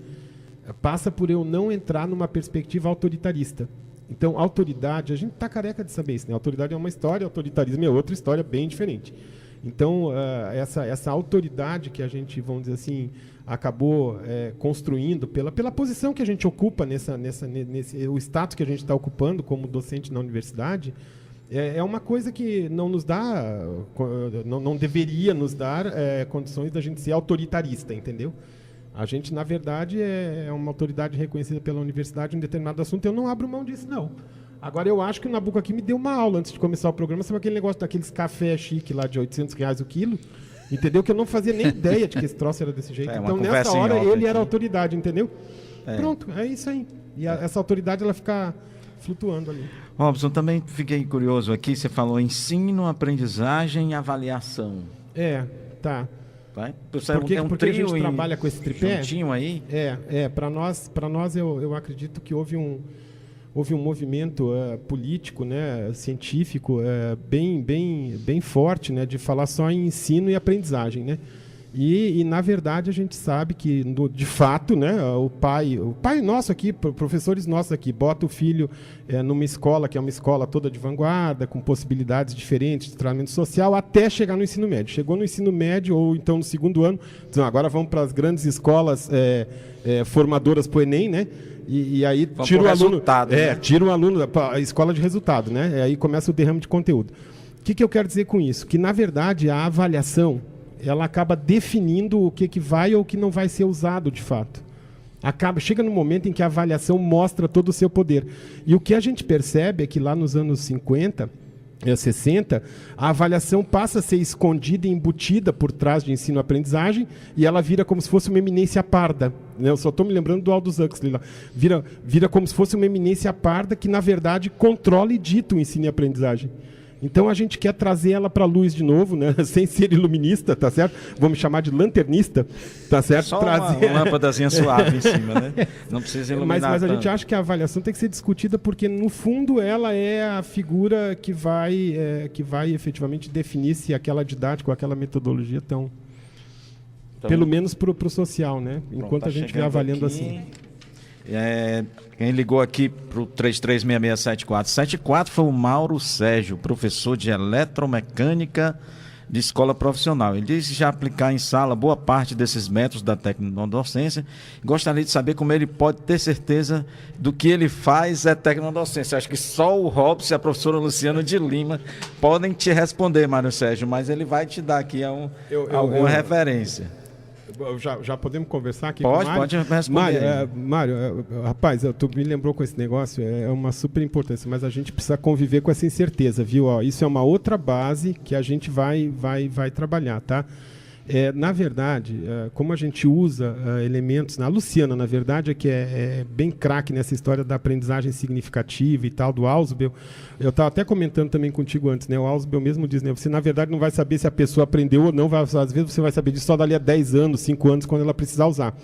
F: Passa por eu não entrar numa perspectiva autoritarista. Então, autoridade, a gente está careca de saber isso, né? Autoridade é uma história, autoritarismo é outra história bem diferente. Então, essa autoridade que a gente, vamos dizer assim, acabou construindo pela posição que a gente ocupa nesse o status que a gente está ocupando como docente na universidade, é uma coisa que não nos dá, não deveria nos dar condições da gente ser autoritarista, entendeu? A gente, na verdade, é uma autoridade reconhecida pela universidade em um determinado assunto, eu não abro mão disso, não. Agora, eu acho que o Nabuco aqui me deu uma aula antes de começar o programa sobre aquele negócio daqueles café chique lá de R$800 o quilo, entendeu? Que eu não fazia nem ideia de que esse troço era desse jeito. Então, nessa hora, ele era autoridade, entendeu? Pronto, é isso aí. E essa autoridade, ela fica flutuando ali.
A: Robson, também fiquei curioso aqui, você falou ensino, aprendizagem e avaliação.
F: Tá.
A: Vai?
F: Porque a gente trabalha com esse tripé?
A: Juntinho aí?
F: Para nós eu acredito que houve um movimento político, né, científico, bem forte, né, de falar só em ensino e aprendizagem, né? E na verdade a gente sabe que de fato, né, o pai nosso aqui, professores nossos aqui, bota o filho numa escola que é uma escola toda de vanguarda, com possibilidades diferentes de tratamento social, até chegar no ensino médio. Chegou no ensino médio ou então no segundo ano, dizendo, agora vamos para as grandes escolas formadoras para o Enem, né? E aí tira o aluno, tira o aluno para a escola de resultado, né? Aí começa o derrame de conteúdo. O que eu quero dizer com isso? Que na verdade a avaliação ela acaba definindo o que vai ou o que não vai ser usado de fato. Chega no momento em que a avaliação mostra todo o seu poder. E o que a gente percebe é que lá nos anos 50, 60, a avaliação passa a ser escondida e embutida por trás de ensino-aprendizagem e ela vira como se fosse uma eminência parda. Né? Eu só estou me lembrando do Aldous Huxley lá. Vira como se fosse uma eminência parda que, na verdade, controla e dita o ensino e aprendizagem. Então a gente quer trazer ela para a luz de novo, né? Sem ser iluminista, tá certo? Vamos chamar de lanternista, tá certo?
A: Só uma lâmpadazinha suave em cima, né? Não precisa iluminar
F: mas a gente acha que a avaliação tem que ser discutida porque, no fundo, ela é a figura que vai efetivamente definir se aquela didática ou aquela metodologia estão... Pelo menos para o social, né? Enquanto a gente vai avaliando aqui, assim.
A: Quem ligou aqui para o 33667474 foi o Mauro Sérgio, professor de eletromecânica de escola profissional. Ele disse já aplicar em sala boa parte desses métodos da tecnodocência. Gostaria de saber como ele pode ter certeza do que ele faz é tecnodocência. Acho que só o Robson e a professora Luciana de Lima podem te responder, Mário Sérgio, mas ele vai te dar aqui alguma referência.
F: Já podemos conversar aqui?
A: Pode responder.
F: Mário, rapaz, tu me lembrou com esse negócio, é uma super importância, mas a gente precisa conviver com essa incerteza, viu? Isso é uma outra base que a gente vai trabalhar, tá? Na verdade, como a gente usa elementos... A Luciana, na verdade, que é bem craque nessa história da aprendizagem significativa e tal, do Ausubel. Eu estava até comentando também contigo antes, né? O Ausubel mesmo diz, né? Você, na verdade, não vai saber se a pessoa aprendeu ou não. Às vezes você vai saber disso só dali a 10 anos, 5 anos, quando ela precisar usar.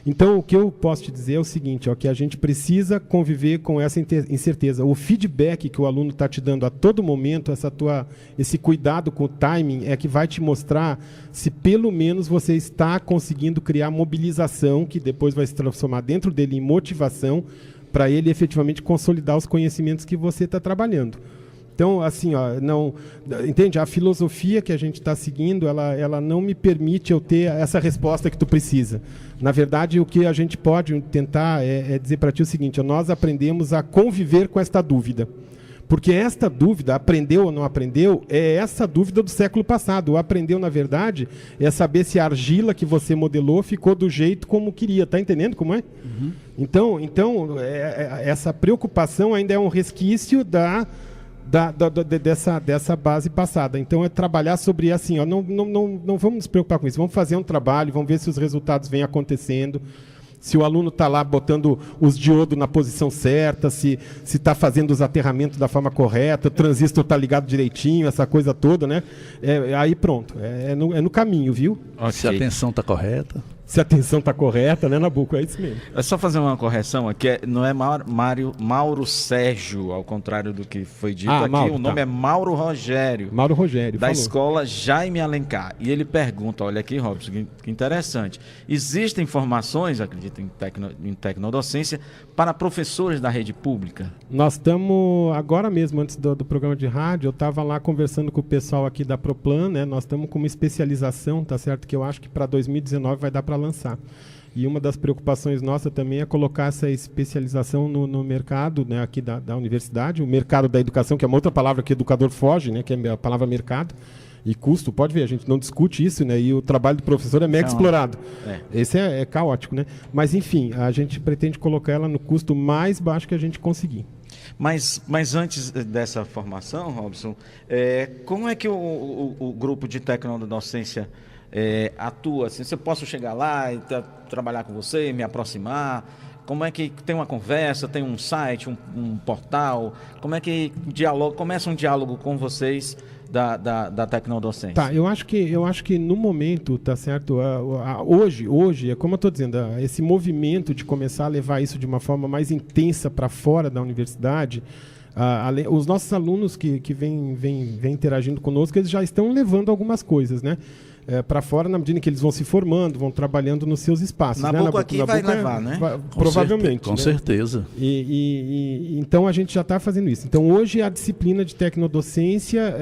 F: Então, o que eu posso te dizer é o seguinte, que a gente precisa conviver com essa incerteza. O feedback que o aluno está te dando a todo momento, esse cuidado com o timing, é que vai te mostrar se pelo menos você está conseguindo criar mobilização, que depois vai se transformar dentro dele em motivação, para ele efetivamente consolidar os conhecimentos que você está trabalhando. Então, assim, entende? A filosofia que a gente está seguindo, ela não me permite eu ter essa resposta que tu precisa. Na verdade, o que a gente pode tentar é dizer para ti o seguinte, nós aprendemos a conviver com esta dúvida. Porque esta dúvida, aprendeu ou não aprendeu, é essa dúvida do século passado. O aprendeu, na verdade, é saber se a argila que você modelou ficou do jeito como queria. Tá entendendo como é? Uhum. Então essa preocupação ainda é um resquício dessa base passada. Então é trabalhar sobre assim, não vamos nos preocupar com isso, vamos fazer um trabalho, vamos ver se os resultados vêm acontecendo. Se o aluno está lá botando os diodos na posição certa, se está fazendo os aterramentos da forma correta, o transistor está ligado direitinho, essa coisa toda, né? Aí pronto, é no caminho, viu?
G: Okay. Se a tensão está correta.
F: Se a tensão está correta, né, Nabuco? É isso mesmo.
A: É só fazer uma correção aqui, não é Mauro Sérgio, ao contrário do que foi dito aqui, Mauro, o nome é Mauro Rogério.
F: Mauro Rogério,
A: da escola Jaime Alencar. E ele pergunta, olha aqui, Robson, que interessante, existem formações, acredito, em tecnodocência, para professores da rede pública?
F: Nós estamos, agora mesmo, antes do programa de rádio, eu estava lá conversando com o pessoal aqui da Proplan, né? Nós estamos com uma especialização, tá certo? Que eu acho que para 2019 vai dar para lançar. E uma das preocupações nossa também é colocar essa especialização no mercado, né, aqui da universidade, o mercado da educação, que é uma outra palavra que o educador foge, né, que é a palavra mercado. E custo, pode ver, a gente não discute isso, né? E o trabalho do professor é mega explorado. Esse é caótico, né? Mas, enfim, a gente pretende colocar ela no custo mais baixo que a gente conseguir.
A: Mas antes dessa formação, Robson, como é que o grupo de tecnodocência atua? Assim, se eu posso chegar lá e trabalhar com você, me aproximar? Como é que tem uma conversa, tem um site, um portal? Como é que começa um diálogo com vocês da tecnodocência?
F: Tá, eu acho que no momento, tá certo, hoje, é como eu estou dizendo, esse movimento de começar a levar isso de uma forma mais intensa para fora da universidade, os nossos alunos que vêm interagindo conosco, eles já estão levando algumas coisas, né? Para fora, na medida que eles vão se formando, vão trabalhando nos seus espaços.
A: Nabuco aqui vai levar, né?
F: Provavelmente.
G: Com certeza.
F: Então, a gente já está fazendo isso. Então, hoje, a disciplina de tecnodocência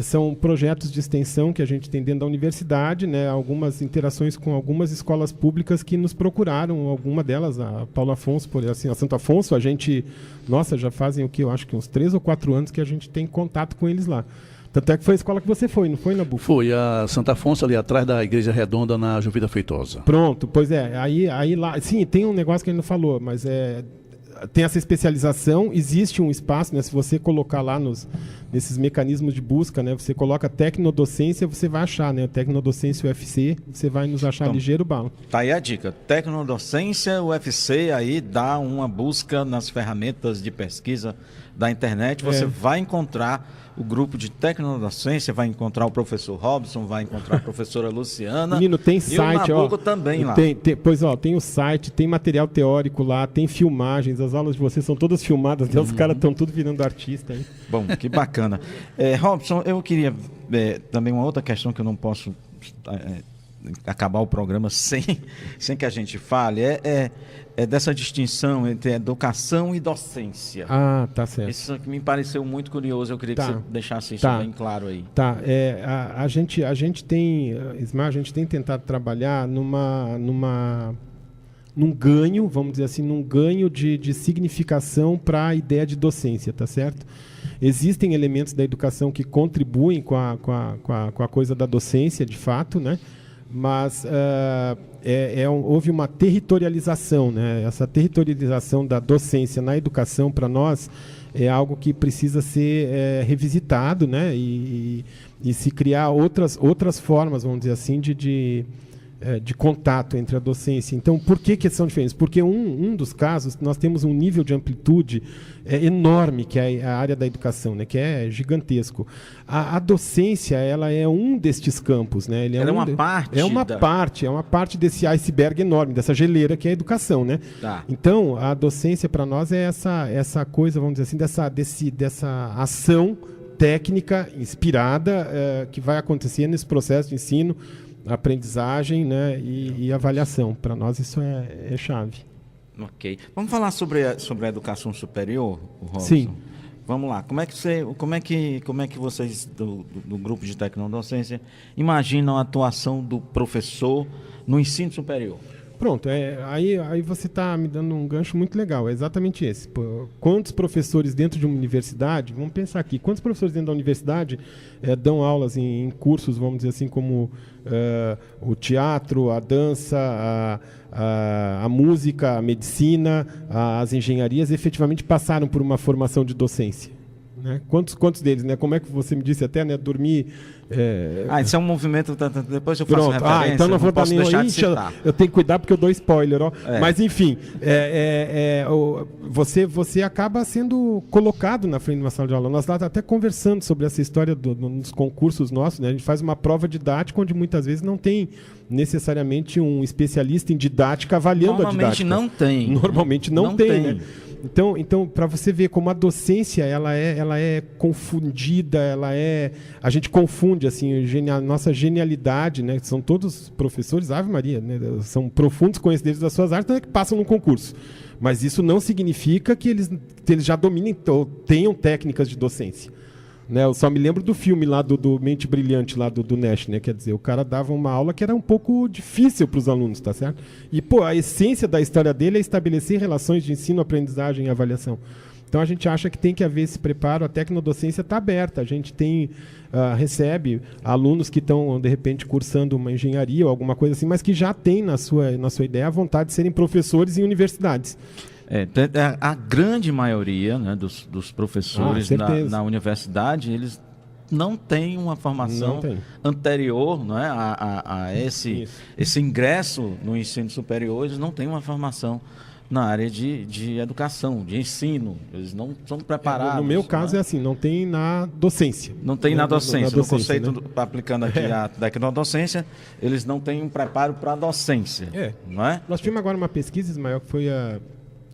F: são projetos de extensão que a gente tem dentro da universidade, né? Algumas interações com algumas escolas públicas que nos procuraram, alguma delas, a Paulo Afonso, a Santo Afonso, a gente, já fazem o que eu acho que uns 3 ou 4 anos que a gente tem contato com eles lá. Tanto é que foi a escola que você foi, não foi, Nabuco?
G: Foi, a Santo Afonso, ali atrás da Igreja Redonda, na Juvida Feitosa.
F: Pronto, pois é. Aí lá, sim, tem um negócio que a gente não falou, mas tem essa especialização, existe um espaço, né? Se você colocar lá nesses mecanismos de busca, né? Você coloca tecnodocência, você vai achar, né? Tecnodocência UFC, você vai nos achar ligeiro bala.
A: Tá aí a dica, Tecnodocência UFC, aí dá uma busca nas ferramentas de pesquisa da internet, você vai encontrar o grupo de tecnodocência, vai encontrar o professor Robson, vai encontrar a professora Luciana.
F: Menino, tem site,
A: e o Nabuco também lá.
F: Tem o site, tem material teórico lá, tem filmagens, as aulas de vocês são todas filmadas, né? Os caras estão tudo virando artista aí.
A: Bom, que bacana. Robson, eu queria também uma outra questão que eu não posso acabar o programa sem que a gente fale, dessa distinção entre educação e docência.
F: Ah, tá certo.
A: Isso que me pareceu muito curioso, eu queria que você deixasse isso bem claro aí.
F: Tá, a gente tem, Ismael, a gente tem tentado trabalhar num ganho, vamos dizer assim, num ganho de significação para a ideia de docência, tá certo? Existem elementos da educação que contribuem com a coisa da docência, de fato, né? Mas houve uma territorialização, né? Essa territorialização da docência na educação, para nós, é algo que precisa ser revisitado, né? E se criar outras formas, vamos dizer assim, de contato entre a docência. Então, por que são diferentes? Porque um dos casos, nós temos um nível de amplitude enorme, que é a área da educação, né, que é gigantesco. A docência, ela é um destes campos, né?
A: Ela é uma parte.
F: É uma parte desse iceberg enorme, dessa geleira que é a educação, né?
A: Tá.
F: Então, a docência para nós é essa coisa, vamos dizer assim, dessa ação técnica inspirada que vai acontecer nesse processo de ensino, aprendizagem, né, e avaliação. Para nós isso é chave.
A: Ok. Vamos falar sobre a educação superior, Robson?
F: Sim.
A: Vamos lá. Como é que vocês do grupo de tecnodocência imaginam a atuação do professor no ensino superior?
F: Pronto, aí você está me dando um gancho muito legal, é exatamente esse. Quantos professores dentro de uma universidade, vamos pensar aqui, quantos professores dentro da universidade dão aulas em cursos, vamos dizer assim, como o teatro, a dança, a música, a medicina, as engenharias, efetivamente passaram por uma formação de docência? Né? Quantos deles, né? Como é que você me disse até, né? Dormir
A: Isso é um movimento, depois eu faço
F: Pronto.
A: referência.
F: Então não vou dar nenhum aí,
A: citar.
F: eu tenho que cuidar porque eu dou spoiler, ó. Mas enfim, você acaba sendo colocado na frente de uma sala de aula. Nós estávamos até conversando sobre essa história dos concursos nossos, né? A gente faz uma prova didática onde muitas vezes não tem necessariamente um especialista em didática avaliando a didática. Normalmente não tem, né? Então para você ver como a docência ela é confundida, a gente confunde assim a nossa genialidade, né? São todos professores, Ave Maria, né? São profundos conhecedores das suas artes, né? Que passam no concurso. Mas isso não significa que eles já dominem ou tenham técnicas de docência. Né, eu só me lembro do filme lá do Mente Brilhante, lá do Nash, né? Quer dizer, o cara dava uma aula que era um pouco difícil para os alunos, tá certo? E, a essência da história dele é estabelecer relações de ensino, aprendizagem e avaliação. Então, a gente acha que tem que haver esse preparo, a tecnodocência está aberta, a gente recebe alunos que estão, de repente, cursando uma engenharia ou alguma coisa assim, mas que já têm na sua ideia a vontade de serem professores em universidades.
A: A grande maioria, né, dos professores na universidade, eles não têm uma formação anterior, né, a esse ingresso no ensino superior, eles não têm uma formação na área de educação, de ensino, eles não são preparados.
F: No meu caso é assim, não tem na docência.
A: Não tem na docência. No conceito,
F: né?
A: Aplicando aqui a tecnodocência, eles não têm um preparo para a docência. Não é?
F: Nós tivemos agora uma pesquisa, Ismael, que foi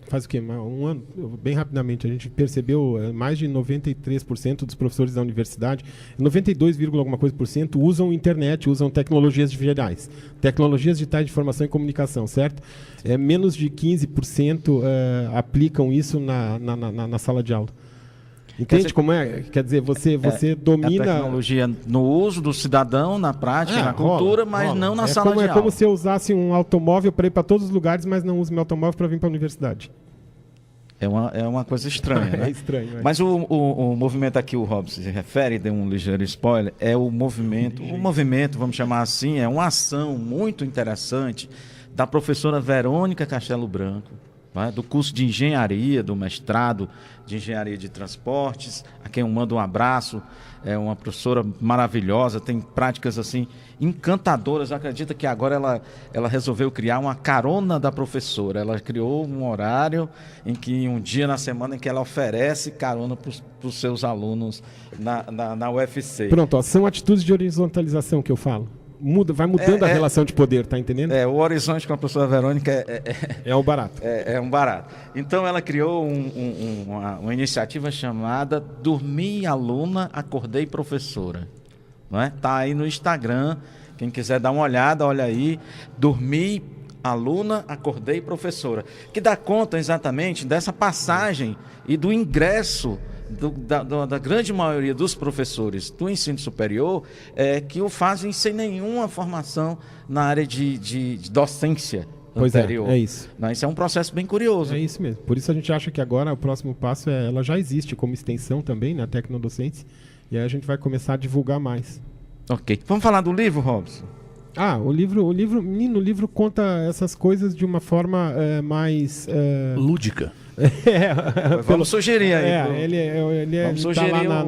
F: faz o quê? Um ano, bem rapidamente, a gente percebeu mais de 93% dos professores da universidade, 92, alguma coisa por cento, usam internet, usam tecnologias digitais. Tecnologias digitais de informação e comunicação, certo? Menos de 15% aplicam isso na sala de aula. Entende como é? Quer dizer, você domina...
A: A tecnologia no uso do cidadão, na prática, na cultura, mas não na sala de aula.
F: É como se eu usasse um automóvel para ir para todos os lugares, mas não uso meu automóvel para vir para a universidade.
A: É uma coisa estranha, né?
F: É estranho.
A: Mas o movimento aqui, o Robson se refere, deu um ligeiro spoiler, é o movimento, vamos chamar assim, é uma ação muito interessante da professora Verônica Castelo Branco, do curso de engenharia, do mestrado de engenharia de transportes, a quem eu mando um abraço. É uma professora maravilhosa, tem práticas assim encantadoras. Acredita que agora ela resolveu criar uma carona da professora. Ela criou um horário em que um dia na semana em que ela oferece carona para os seus alunos na UFC.
F: Pronto, são atitudes de horizontalização que eu falo. Vai mudando a relação de poder, tá entendendo?
A: O horizonte com a professora Verônica
F: é um barato.
A: É um barato. Então ela criou uma iniciativa chamada Dormi Aluna, Acordei Professora. Não é? Tá aí no Instagram, quem quiser dar uma olhada, olha aí, Dormi Aluna, Acordei Professora, que dá conta exatamente dessa passagem e do ingresso da grande maioria dos professores do ensino superior que o fazem sem nenhuma formação na área de docência anterior.
F: É isso.
A: Isso é um processo bem curioso.
F: É isso mesmo. Por isso a gente acha que agora o próximo passo ela já existe como extensão também na tecnodocência, e aí a gente vai começar a divulgar mais.
A: Ok. Vamos falar do livro, Robson?
F: O livro conta essas coisas de uma forma mais...
G: lúdica.
A: Vamos sugerir aí.
F: Ele está lá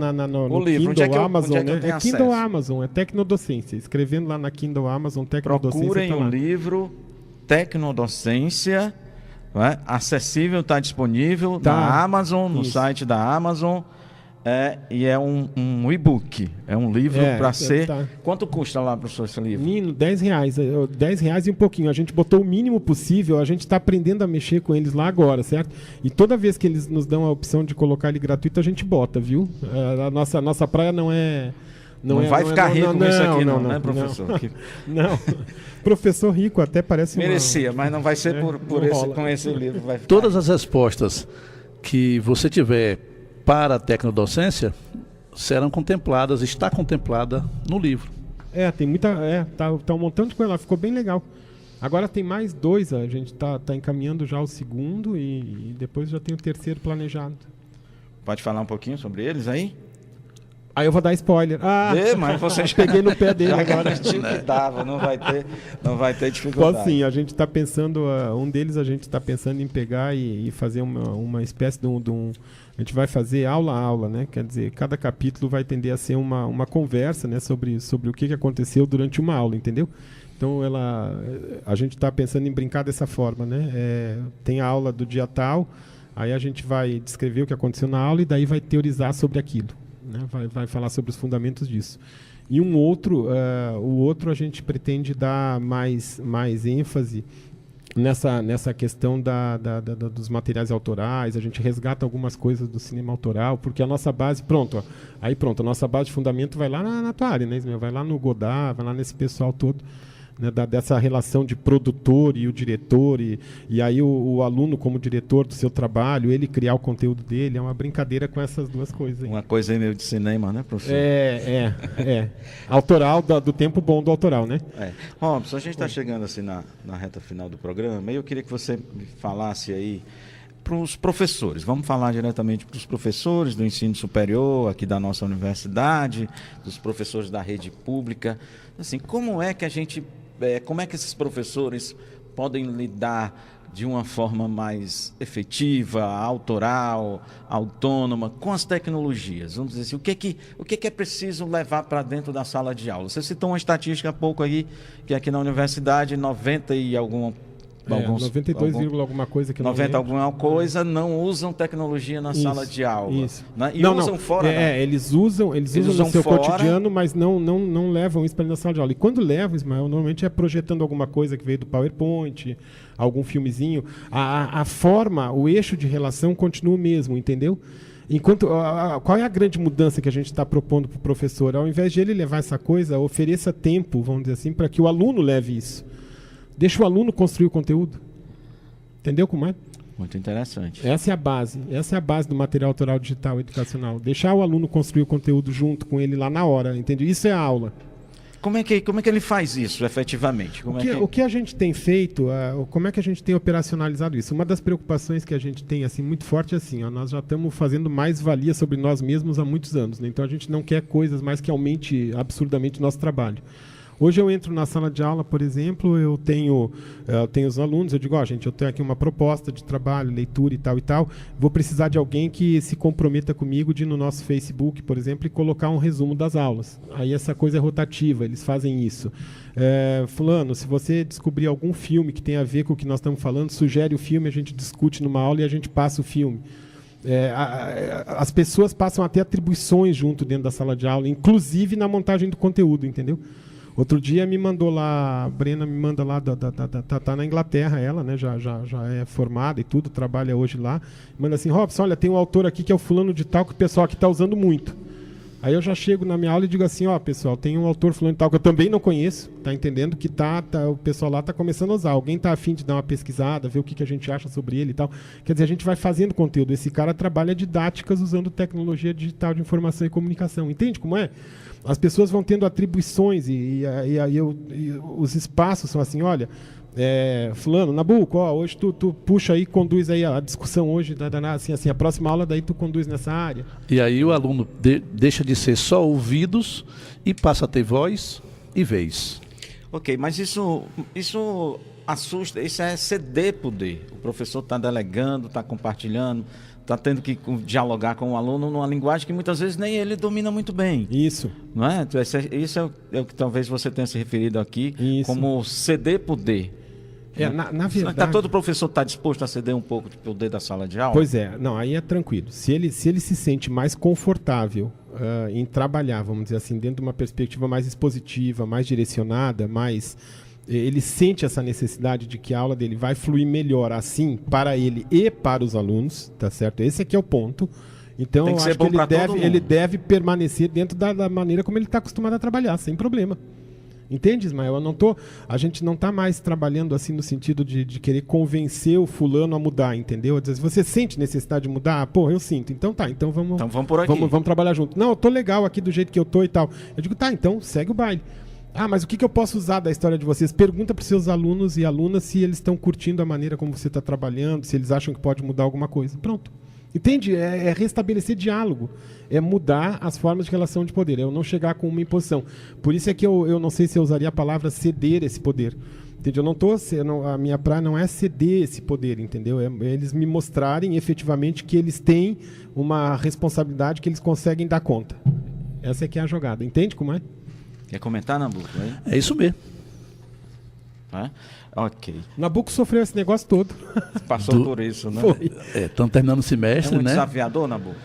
F: no
A: livro.
F: Kindle Amazon, né? É Kindle Amazon, é Tecnodocência. Escrevendo lá na Kindle Amazon, Tecnodocência.
A: Procurem o livro Tecnodocência, acessível, está disponível na Amazon, no site da Amazon. E é um e-book, é um livro para ser... Quanto custa lá, professor, esse livro?
F: Menino, R$10, R$10 e um pouquinho. A gente botou o mínimo possível, a gente está aprendendo a mexer com eles lá agora, certo? E toda vez que eles nos dão a opção de colocar ele gratuito, a gente bota, viu? A nossa praia não é...
A: Não vai ficar rico com isso aqui, não, né, professor?
F: Não. Professor rico até parece...
A: Merecia, mas não vai ser com esse livro. Vai ficar
G: Todas as respostas que você tiver para a tecnodocência serão contempladas, está contemplada no livro.
F: Tem muita... tá um montão de coisa lá, ficou bem legal. Agora tem mais 2, a gente tá encaminhando já o segundo e depois já tem o terceiro planejado.
A: Pode falar um pouquinho sobre eles aí?
F: Aí eu vou dar spoiler.
A: Mas você
F: peguei no pé dele
A: já
F: agora.
A: garantiu que dava, não vai ter dificuldade.
F: Sim, a gente está pensando, um deles a gente está pensando em pegar e fazer uma espécie de um... A gente vai fazer aula a aula, né? Quer dizer, cada capítulo vai tender a ser uma conversa, né? sobre o que aconteceu durante uma aula, entendeu? Então, a gente está pensando em brincar dessa forma, né? Tem a aula do dia tal, aí a gente vai descrever o que aconteceu na aula e daí vai teorizar sobre aquilo, né? Vai falar sobre os fundamentos disso. E o outro a gente pretende dar mais ênfase nessa questão dos materiais autorais. A gente resgata algumas coisas do cinema autoral, porque a nossa base, a nossa base de fundamento vai lá na tua área, né, Ismael? Vai lá no Godard, vai lá nesse pessoal todo, né, dessa relação de produtor e o diretor, e aí o aluno como diretor do seu trabalho, ele criar o conteúdo dele, é uma brincadeira com essas duas coisas. Aí.
A: Uma coisa aí meio de cinema, né, professor?
F: Autoral, do tempo bom do autoral, né?
A: Robson, a gente está chegando assim na reta final do programa, e eu queria que você me falasse aí para os professores. Vamos falar diretamente para os professores do ensino superior aqui da nossa universidade, dos professores da rede pública. Assim, como é que esses professores podem lidar de uma forma mais efetiva, autoral, autônoma, com as tecnologias? Vamos dizer assim, o que é preciso levar para dentro da sala de aula? Você citou uma estatística há pouco aí, que aqui na universidade
F: 92, alguma coisa que
A: 90 alguma coisa não usam tecnologia na sala de aula.
F: Isso.
A: Né? E usam fora.
F: Eles usam no seu
A: fora,
F: cotidiano, mas não levam isso para na sala de aula. E quando levam, Ismael, normalmente é projetando alguma coisa que veio do PowerPoint, algum filmezinho. A forma, o eixo de relação continua o mesmo, entendeu? Enquanto, qual é a grande mudança que a gente está propondo para o professor? Ao invés de ele levar essa coisa, ofereça tempo, vamos dizer assim, para que o aluno leve isso. Deixa o aluno construir o conteúdo. Entendeu como é?
A: Muito interessante.
F: Essa é a base do material autoral digital educacional. Deixar o aluno construir o conteúdo junto com ele lá na hora, entendeu? Isso é a aula.
A: Como é que ele faz isso, efetivamente?
F: O que a gente tem feito, como é que a gente tem operacionalizado isso? Uma das preocupações que a gente tem assim, muito forte é assim, nós já estamos fazendo mais-valia sobre nós mesmos há muitos anos, né? Então a gente não quer coisas mais que aumente absurdamente o nosso trabalho. Hoje eu entro na sala de aula, por exemplo, eu tenho os alunos, eu digo, gente, eu tenho aqui uma proposta de trabalho, leitura e tal, vou precisar de alguém que se comprometa comigo de ir no nosso Facebook, por exemplo, e colocar um resumo das aulas. Aí essa coisa é rotativa, eles fazem isso. Fulano, se você descobrir algum filme que tem a ver com o que nós estamos falando, sugere o filme, a gente discute numa aula e a gente passa o filme. As pessoas passam a ter atribuições junto dentro da sala de aula, inclusive na montagem do conteúdo, entendeu? Outro dia me mandou lá, a Brena me manda lá, tá na Inglaterra ela, né, já é formada e tudo, trabalha hoje lá, manda assim, Robson, olha, tem um autor aqui que é o fulano de tal que o pessoal aqui está usando muito. Aí eu já chego na minha aula e digo assim, pessoal, tem um autor fulano de tal que eu também não conheço, tá entendendo? Que o pessoal lá está começando a usar. Alguém está afim de dar uma pesquisada, ver o que a gente acha sobre ele e tal. Quer dizer, a gente vai fazendo conteúdo. Esse cara trabalha didáticas usando tecnologia digital de informação e comunicação. Entende como é? As pessoas vão tendo atribuições e os espaços são assim, olha, fulano, Nabuco, hoje tu puxa aí, conduz aí a discussão hoje, assim, a próxima aula daí tu conduz nessa área.
G: E aí o aluno deixa de ser só ouvidos e passa a ter voz e vez.
A: Ok, mas isso assusta, isso é ceder poder. O professor está delegando, está compartilhando, está tendo que dialogar com o aluno numa linguagem que muitas vezes nem ele domina muito bem.
F: Isso.
A: Não é? Isso é o que talvez você tenha se referido aqui como ceder poder.
F: Na verdade...
A: Todo professor está disposto a ceder um pouco de poder da sala de aula?
F: Pois é. Não, aí é tranquilo. Se ele se sente mais confortável em trabalhar, vamos dizer assim, dentro de uma perspectiva mais expositiva, mais direcionada, ele sente essa necessidade de que a aula dele vai fluir melhor assim para ele e para os alunos, tá certo? Esse aqui é o ponto. Então, eu acho que ele deve permanecer dentro da maneira como ele está acostumado a trabalhar, sem problema. Entende, Ismael? A gente não está mais trabalhando assim no sentido de querer convencer o fulano a mudar, entendeu? Às vezes você sente necessidade de mudar, eu sinto. Então vamos
A: por aqui.
F: Vamos trabalhar junto. Não, eu tô legal aqui do jeito que eu tô e tal. Eu digo, então segue o baile. Mas o que eu posso usar da história de vocês? Pergunta para os seus alunos e alunas se eles estão curtindo a maneira como você está trabalhando, se eles acham que pode mudar alguma coisa. Pronto. Entende? É restabelecer diálogo. É mudar as formas de relação de poder. É eu não chegar com uma imposição. Por isso é que eu não sei se eu usaria a palavra ceder esse poder. Entende? A minha praia não é ceder esse poder, entendeu? É eles me mostrarem efetivamente que eles têm uma responsabilidade que eles conseguem dar conta. Essa é que é a jogada. Entende como é?
A: Quer comentar, Nabuco?
G: É isso mesmo.
A: Ok.
F: Nabuco sofreu esse negócio todo.
A: Passou por isso, né?
G: Estamos terminando o semestre,
A: muito
G: né?
A: Desafiador, Nabuco?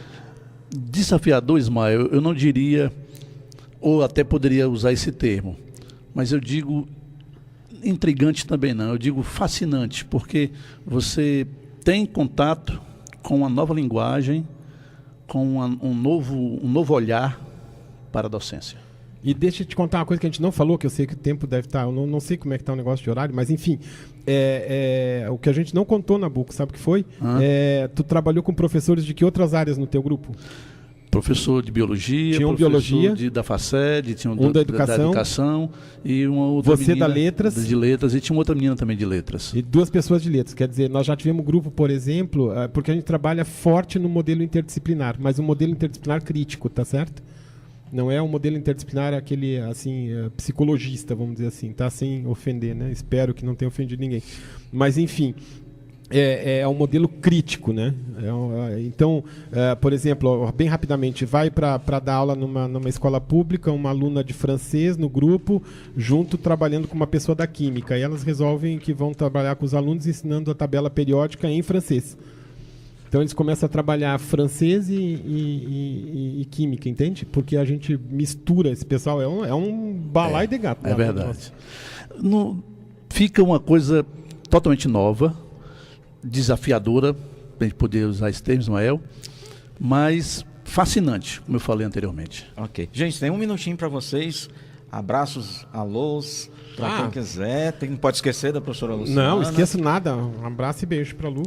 G: Desafiador, Ismael, eu não diria, ou até poderia usar esse termo, mas eu digo intrigante também não, eu digo fascinante, porque você tem contato com uma nova linguagem, com um novo olhar para a docência.
F: E deixa eu te contar uma coisa que a gente não falou, que eu sei que o tempo deve estar... Eu não sei como é que está o negócio de horário, mas enfim, o que a gente não contou, Nabuco, sabe o que foi? Tu trabalhou com professores de que outras áreas no teu grupo?
G: Professor de biologia,
F: tinha
G: biologia da FACED, tinha
F: da educação
G: e uma outra
F: menina
G: da
F: letras.
G: De letras, e tinha uma outra menina também de letras.
F: E 2 pessoas de letras. Quer dizer, nós já tivemos grupo, por exemplo, porque a gente trabalha forte no modelo interdisciplinar, mas um modelo interdisciplinar crítico, tá certo? Não é um modelo interdisciplinar aquele, assim, psicologista, vamos dizer assim, tá? Sem ofender, né? Espero que não tenha ofendido ninguém. Mas, enfim, é um modelo crítico, né? Então, por exemplo, bem rapidamente, vai para dar aula numa escola pública, uma aluna de francês no grupo, junto trabalhando com uma pessoa da química. E elas resolvem que vão trabalhar com os alunos ensinando a tabela periódica em francês. Então eles começam a trabalhar francês e química, entende? Porque a gente mistura esse pessoal, é um balaio de gato.
G: É verdade. Fica uma coisa totalmente nova, desafiadora, para a gente poder usar esse termo, Ismael, mas fascinante, como eu falei anteriormente.
A: Ok. Gente, tem um minutinho para vocês. Abraços, alôs, para quem quiser. Não pode esquecer da professora Luciana.
F: Não, esqueço nada. Um abraço e beijo para a Lu.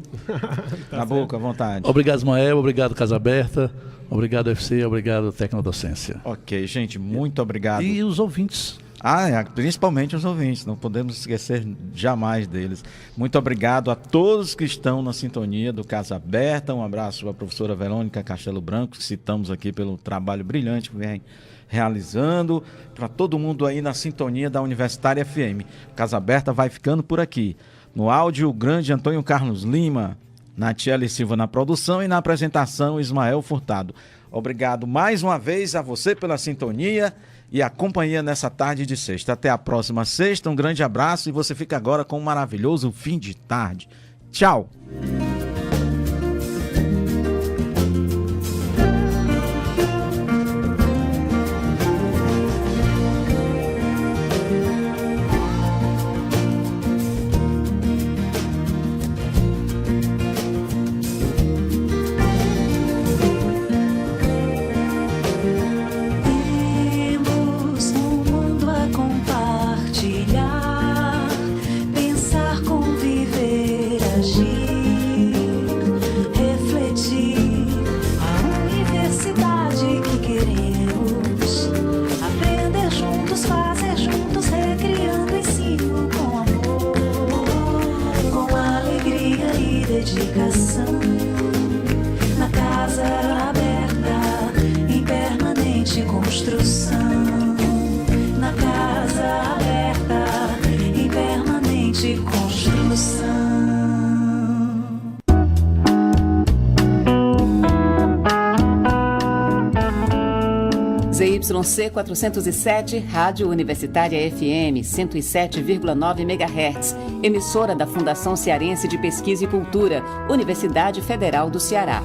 A: Na boca, à vontade.
G: Obrigado, Ismael. Obrigado, Casa Aberta. Obrigado, UFC. Obrigado, Tecnodocência.
A: Ok, gente, muito obrigado.
G: E os ouvintes.
A: Principalmente os ouvintes, não podemos esquecer jamais deles. Muito obrigado a todos que estão na sintonia do Casa Aberta. Um abraço à professora Verônica Castelo Branco, que citamos aqui pelo trabalho brilhante que vem realizando, para todo mundo aí na sintonia da Universitária FM. Casa Aberta vai ficando por aqui. No áudio, o grande Antônio Carlos Lima, Natiele Silva na produção e na apresentação, Ismael Furtado. Obrigado mais uma vez a você pela sintonia e a companhia nessa tarde de sexta. Até a próxima sexta, um grande abraço e você fica agora com um maravilhoso fim de tarde. Tchau!
K: Na Casa Aberta, em permanente construção. Na Casa Aberta, em permanente construção.
H: ZYC 407, Rádio Universitária FM 107,9 MHz, emissora da Fundação Cearense de Pesquisa e Cultura, Universidade Federal do Ceará.